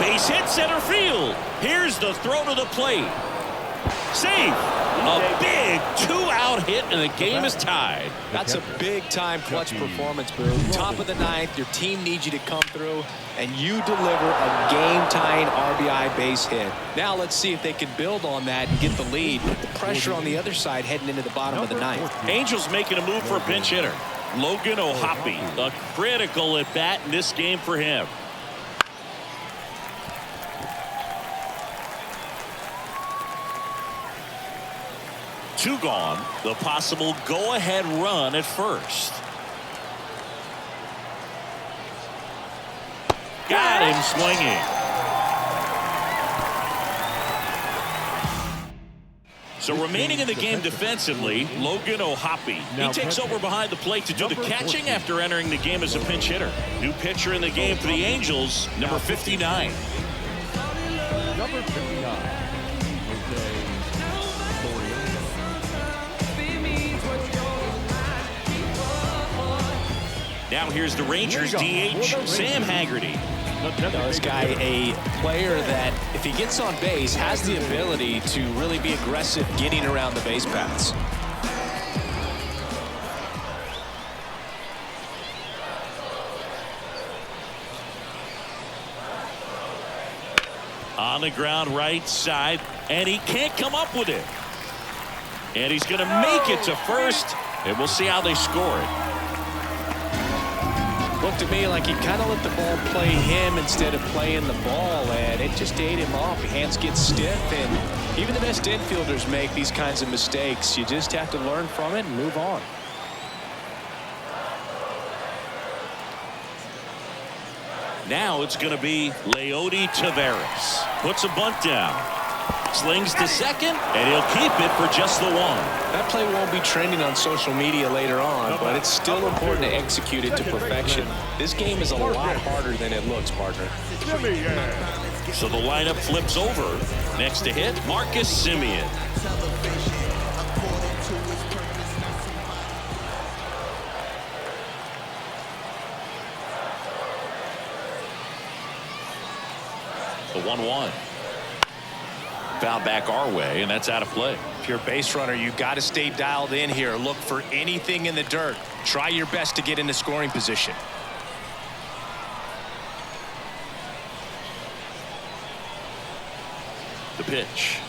Base hit center field. Here's the throw to the plate. Save. A big 2-out hit, and the game is tied. That's a big-time clutch performance, Boone. Top of the 9th, your team needs you to come through, and you deliver a game-tying RBI base hit. Now let's see if they can build on that and get the lead. Put the pressure on the other side heading into the bottom of the 9th. Angels making a move for a pinch hitter. Logan O'Hoppe, a critical at-bat in this game for him. Two gone. The possible go-ahead run at first. Got him swinging. So remaining in the game defensively, Logan O'Hoppe. He takes over behind the plate to do the catching after entering the game as a pinch hitter. New pitcher in the game for the Angels, number 59. Number 59. Now here's the Rangers DH, Sam Haggerty. This guy, a player that, if he gets on base, has the ability to really be aggressive getting around the base paths. On the ground right side, and he can't come up with it. And he's going to make it to first, and we'll see how they score it. Looked to me like he kind of let the ball play him instead of playing the ball, and it just ate him off. Your hands get stiff, and even the best infielders make these kinds of mistakes. You just have to learn from it and move on. Now it's going to be Leody Taveras. Puts a bunt down. Slings to second, and he'll keep it for just the 1. That play won't be trending on social media later on, but it's still important to execute it to perfection. This game is a lot harder than it looks, partner. So the lineup flips over. Next to hit, Marcus Semien. The 1-1. Foul back our way, and that's out of play. If you're a base runner, you got to stay dialed in here. Look for anything in the dirt. Try your best to get into scoring position. The pitch.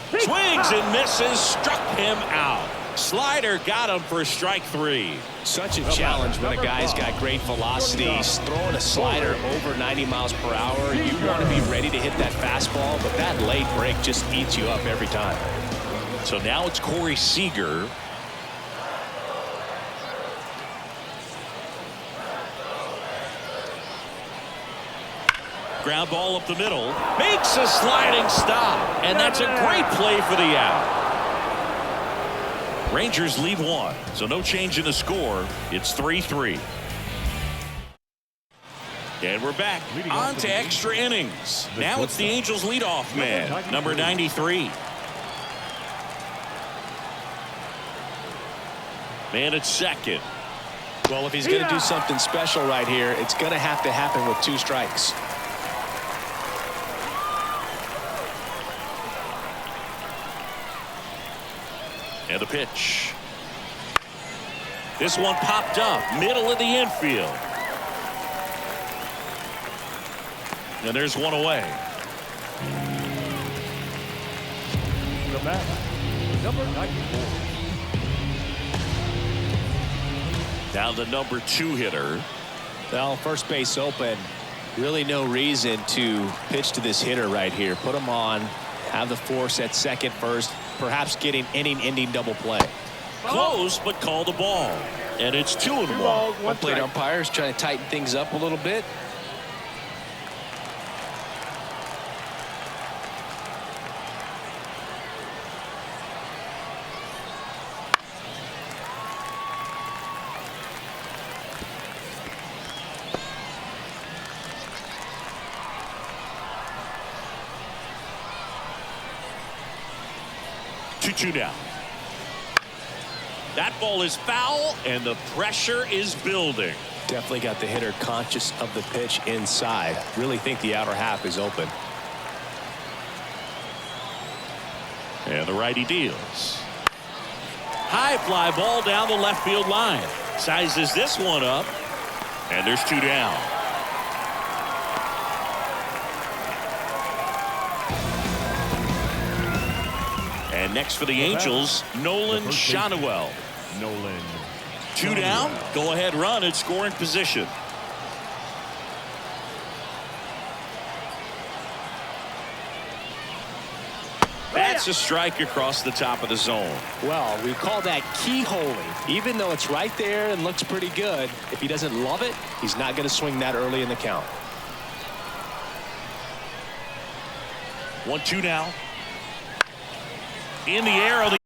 Swings and misses. Struck him out. Slider got him for strike 3. Such a challenge when a guy's got great velocity. He's throwing a slider over 90 miles per hour. You want to be ready to hit that fastball, but that late break just eats you up every time. So now it's Corey Seager. Ground ball up the middle. Makes a sliding stop. And that's a great play for the out. Rangers lead 1, so no change in the score. It's 3-3. And we're back on to extra innings. Now it's the Angels leadoff man, number 93. Man at second. Well, if he's going to do something special right here, it's going to have to happen with 2 strikes. And the pitch. This one popped up, middle of the infield. And there's one away. The bat, number 94. Now the number 2 hitter. Well, first base open. Really no reason to pitch to this hitter right here. Put him on Have the force at second first, perhaps getting inning-ending double play. Close, but called a ball. And it's 2-1. 2 balls, 1 Plate strike. umpires trying to tighten things up a little bit. Two now. That ball is foul, and the pressure is building. Definitely got the hitter conscious of the pitch inside. Really think the outer half is open. And the righty deals. High fly ball down the left field line. Sizes this one up, and there's 2 down. And next for the Angels, Nolan Shonowell. Nolan. 2 down. Go ahead run in scoring position. That's a strike across the top of the zone. Well, we call that keyholing. Even though it's right there and looks pretty good, if he doesn't love it, he's not going to swing that early in the count. 1-2 now. In the air of the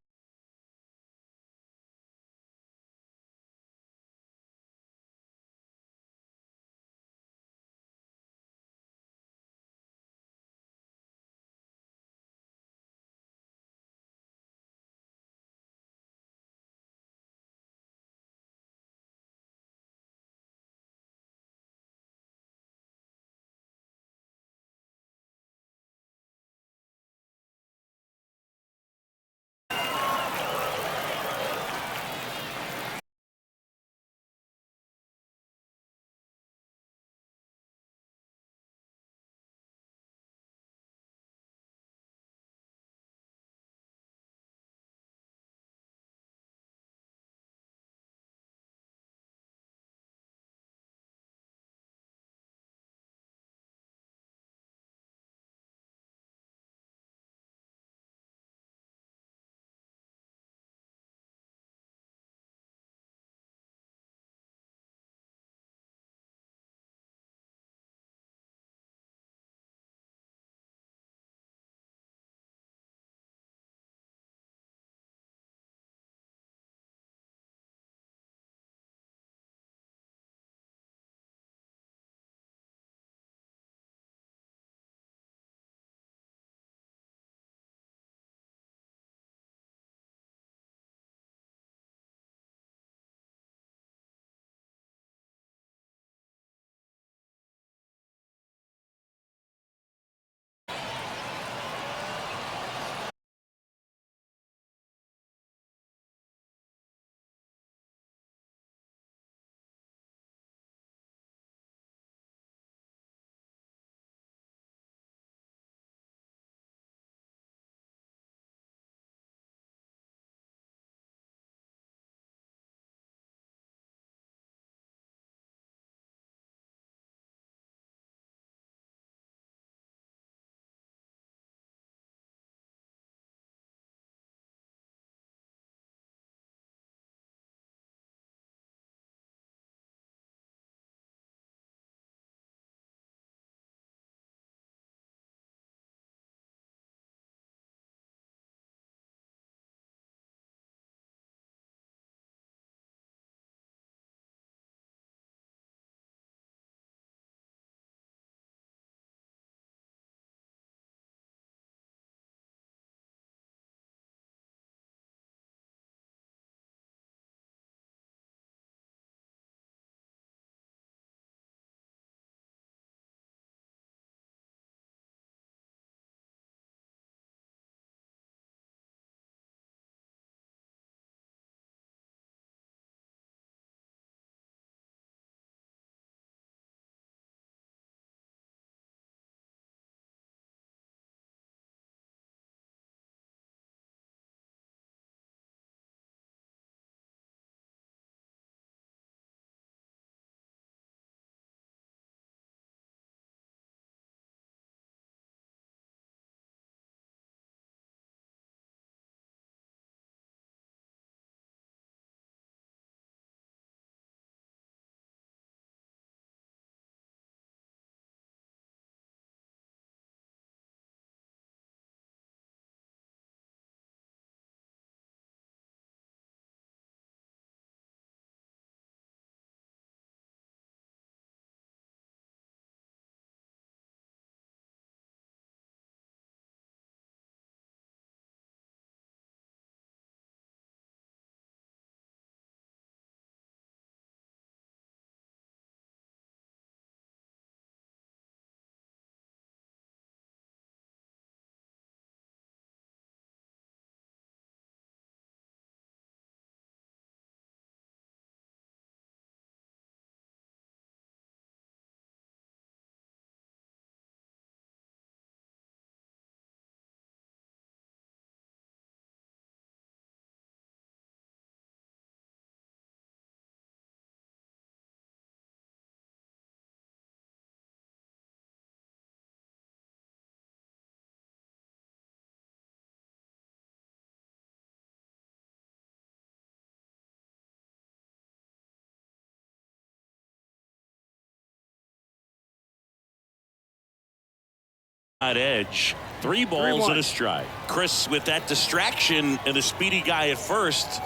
Edge. 3 balls and a strike. Chris, with that distraction and a speedy guy at first,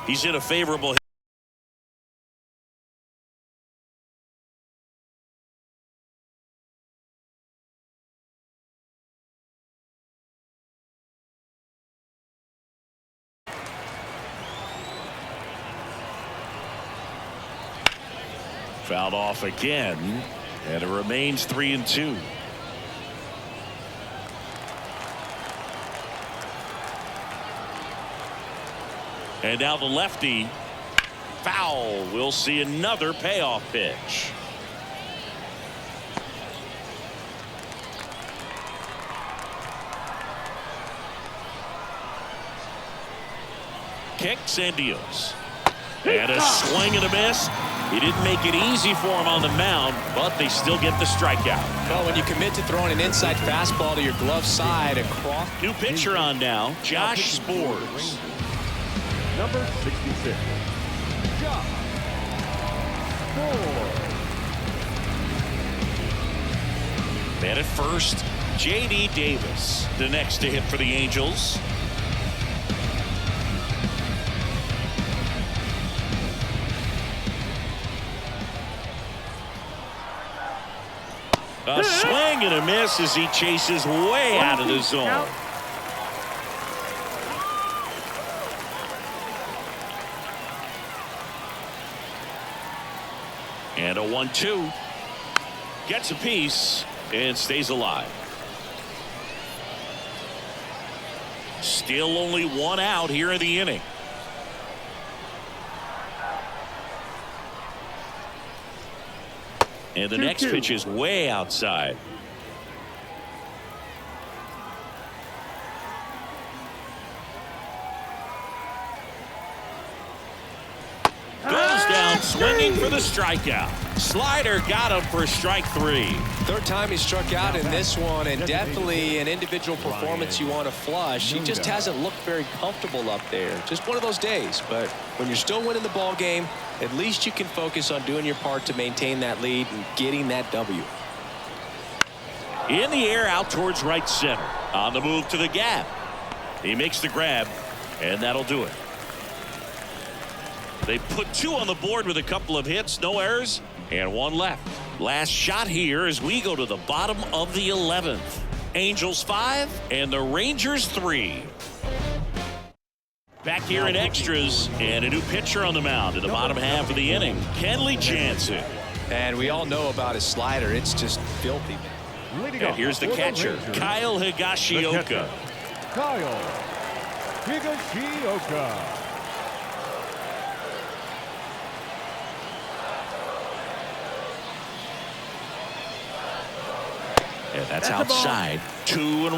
he's in a favorable. Fouled off again, and it remains 3-2. And now the lefty. Foul. We'll see another payoff pitch. Kicks and deals. And a swing and a miss. He didn't make it easy for him on the mound, but they still get the strikeout. Well, when you commit to throwing an inside fastball to your glove side across. New pitcher on now, Josh Spores. Number 66, Josh Spores. Man at first, J.D. Davis, the next to hit for the Angels. A swing and a miss as he chases way out of the zone. And a 1-2. Gets a piece and stays alive. Still only 1 out here in the inning. And the next pitch is way outside. Goes down swinging for the strikeout. Slider got him for strike 3. Third time he struck out in this one, and definitely an individual performance you want to flush. He just hasn't looked very comfortable up there. Just one of those days. But when you're still winning the ball game, at least you can focus on doing your part to maintain that lead and getting that W. In the air out towards right center. On the move to the gap. He makes the grab, and that'll do it. They put 2 on the board with a couple of hits, no errors, and 1 left. Last shot here as we go to the bottom of the 11th. Angels 5 and the Rangers 3. Back here in extras, and a new pitcher on the mound in the bottom half of the inning, Kenley Jansen. And we all know about his slider. It's just filthy. And here's the catcher, Kyle Higashioka. Kyle Higashioka. And that's outside. 2-1.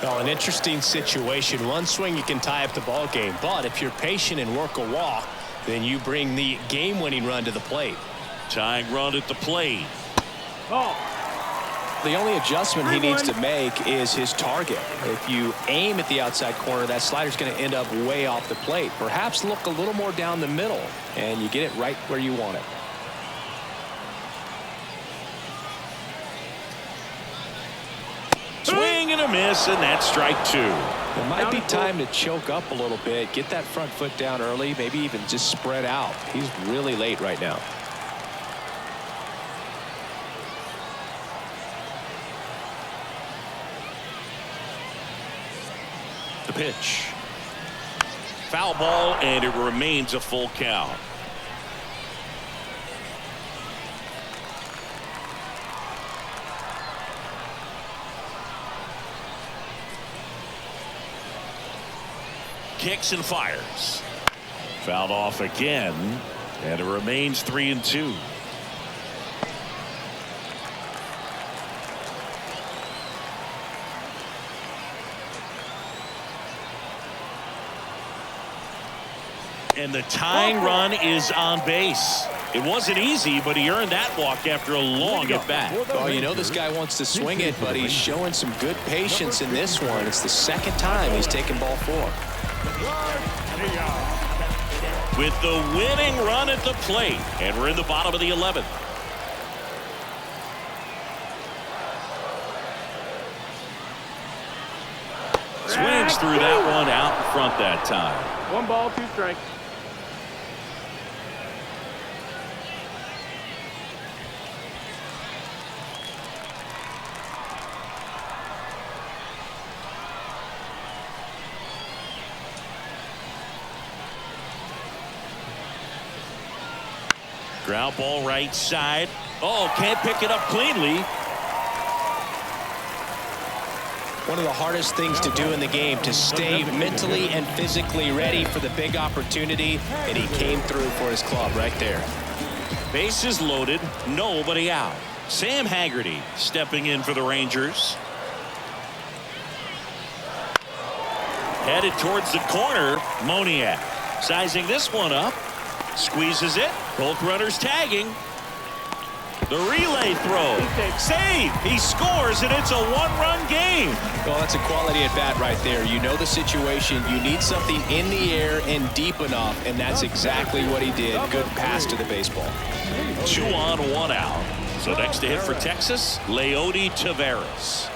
Well, an interesting situation. One swing you can tie up the ball game, but if you're patient and work a walk, then you bring the game-winning run to the plate. Tying run at the plate. The only adjustment he needs to make is his target. If you aim at the outside corner, that slider's going to end up way off the plate. Perhaps look a little more down the middle, and you get it right where you want it. Swing and a miss, and that's strike 2. It might be time to choke up a little bit, get that front foot down early, maybe even just spread out. He's really late right now. The pitch. Foul ball, and it remains a full count. Kicks and fires. Fouled off again, and it remains 3-2. And the tying run is on base. It wasn't easy, but he earned that walk after a long at bat. Well, you know this guy wants to swing it, but he's showing some good patience in this one. It's the second time he's taken ball 4. With the winning run at the plate, and we're in the bottom of the 11th. threw that one out in front that time. 1 ball, 2 strikes. Ground ball right side. Oh, can't pick it up cleanly. One of the hardest things to do in the game, to stay mentally and physically ready for the big opportunity, and he came through for his club right there. Bases loaded, nobody out. Sam Haggerty stepping in for the Rangers. Headed towards the corner. Moniak sizing this one up. Squeezes it. Both runners tagging. The relay throw. Save. He scores, and it's a 1-run game. Well, that's a quality at bat right there. You know the situation. You need something in the air and deep enough, and that's exactly what he did. Good pass to the baseball. 2 on, 1 out. So next to hit for Texas, Leody Taveras.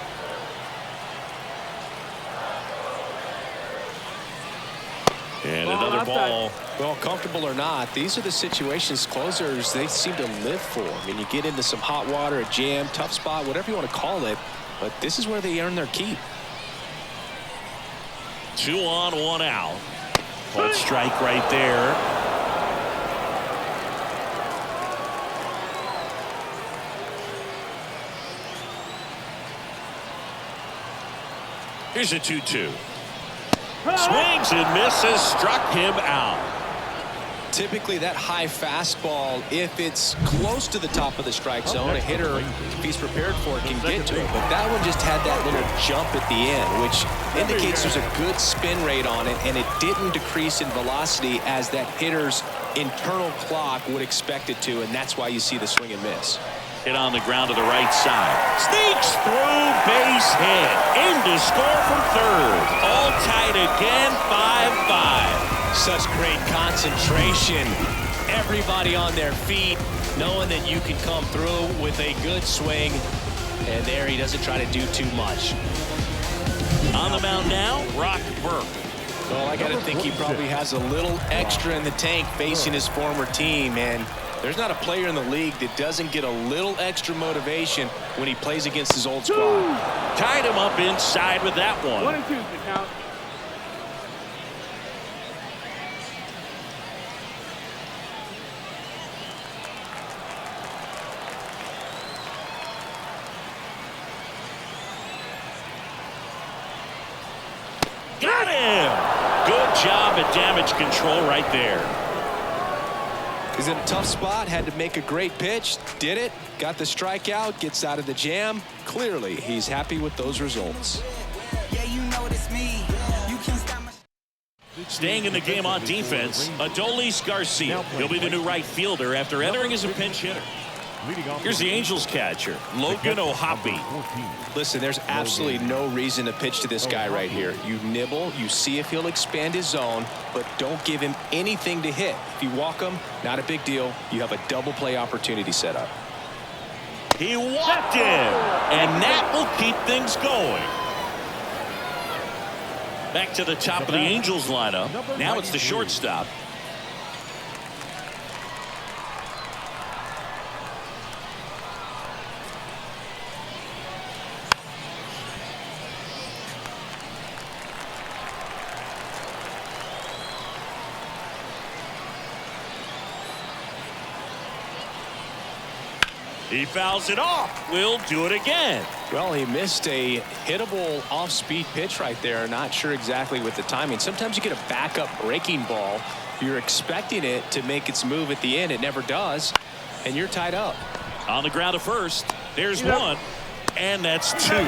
And another ball. Well, comfortable or not, these are the situations closers they seem to live for. I mean, you get into some hot water, a jam, tough spot, whatever you want to call it, but this is where they earn their keep. 2 on, 1 out. Called strike right there. Here's a 2-2. Swings and misses, struck him out. Typically that high fastball, if it's close to the top of the strike zone, a hitter, if he's prepared for it, can get to it. But that one just had that little jump at the end, which indicates there's a good spin rate on it, and it didn't decrease in velocity as that hitter's internal clock would expect it to, and that's why you see the swing and miss. Hit on the ground to the right side. Sneaks through, base hit. In to score from third. All tied again, 5-5. Such great concentration. Everybody on their feet, knowing that you can come through with a good swing. And there he doesn't try to do too much. On the mound now, Brock Burke. Well, I got to think he probably has a little extra in the tank facing his former team. And there's not a player in the league that doesn't get a little extra motivation when he plays against his old squad. Tied him up inside with that one. 1 and 2 to count. Got him! Good job at damage control right there. He's in a tough spot, had to make a great pitch, did it, got the strikeout, gets out of the jam. Clearly, he's happy with those results. Staying in the game on defense, Adolis Garcia. He'll be the new right fielder after entering as a pinch hitter. Here's the Angels catcher, Logan O'Hoppe. Listen, there's absolutely no reason to pitch to this guy right here. You nibble, you see if he'll expand his zone, but don't give him anything to hit. If you walk him, not a big deal. You have a double play opportunity set up. He walked him, and that will keep things going. Back to the top of the Angels lineup. Now it's the shortstop. He fouls it off. We'll do it again. Well, he missed a hittable off-speed pitch right there. Not sure exactly with the timing. Sometimes you get a backup breaking ball. You're expecting it to make its move at the end. It never does. And you're tied up. On the ground to first. There's one. And that's 2.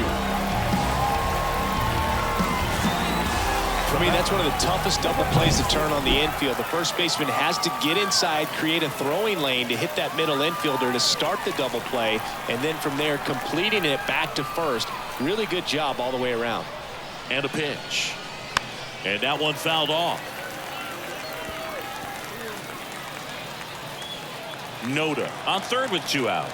For me, that's one of the toughest double plays to turn on the infield. The first baseman has to get inside, create a throwing lane to hit that middle infielder to start the double play, and then from there completing it back to first. Really good job all the way around. And a pitch. And that one fouled off. Noda on third with 2 out.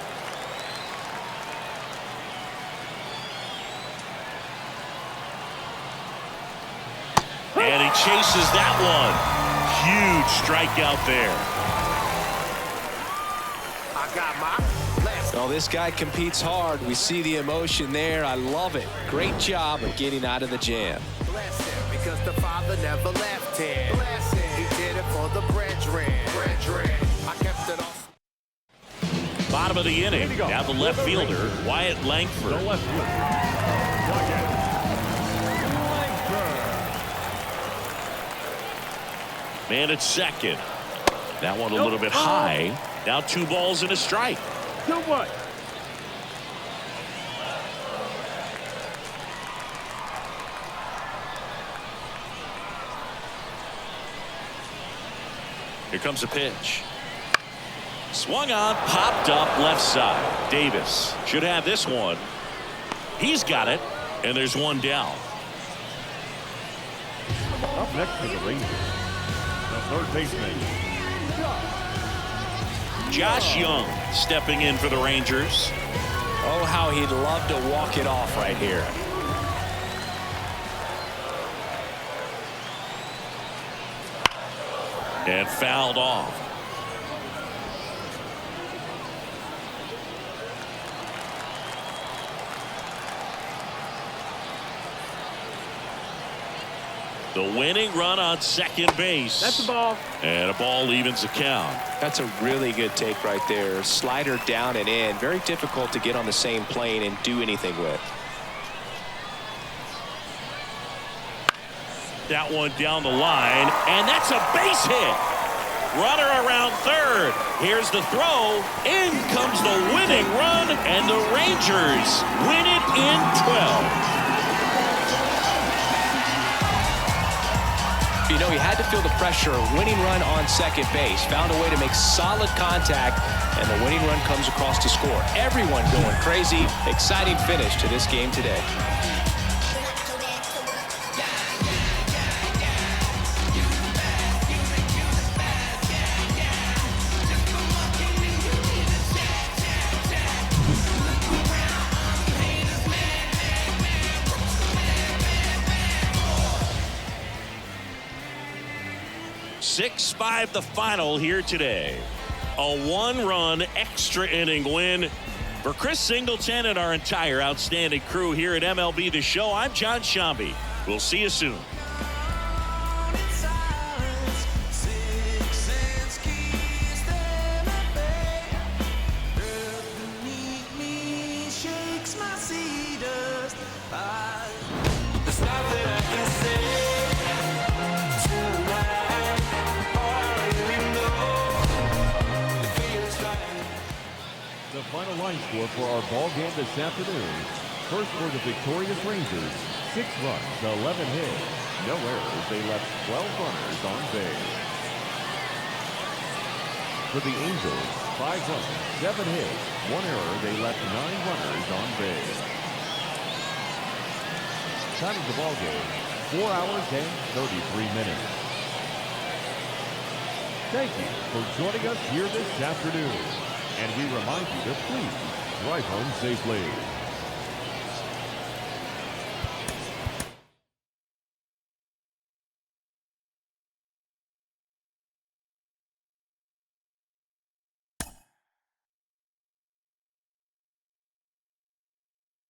chases that one. Huge strikeout there. I got my left. Well, this guy competes hard. We see the emotion there. I love it. Great job of getting out of the jam. Bless him, because the Father never left him. Bless him. He did it for the brethren. I kept it off. Bottom of the inning. Now the left fielder, Wyatt Langford. The left fielder, Wyatt Langford. Man at second. That one a little bit high. Now 2 balls and a strike. 2-1. Here comes a pitch. Swung on, popped up left side. Davis should have this one. He's got it, and there's one down. Up next to the Rangers, the third baseman, Josh Young stepping in for the Rangers. Oh, how he'd love to walk it off right here. And fouled off. The winning run on second base. That's the ball. And a ball evens the count. That's a really good take right there. Slider down and in. Very difficult to get on the same plane and do anything with. That one down the line, and that's a base hit. Runner around third. Here's the throw. In comes the winning run, and the Rangers win it in 12. You know, he had to feel the pressure. Winning run on second base. Found a way to make solid contact, and the winning run comes across to score. Everyone going crazy. Exciting finish to this game today. Six-5 the final here today. A 1-run extra inning win for Chris Singleton and our entire outstanding crew here at MLB The Show. I'm John Shambi. We'll see you soon. the final line score for our ball game this afternoon. First for the victorious Rangers, 6 runs, 11 hits, no errors. They left 12 runners on base. For the Angels, 5 runs, 7 hits, 1 error. They left 9 runners on base. Time of the ball game, 4 hours and 33 minutes. Thank you for joining us here this afternoon. And we remind you to please drive home safely.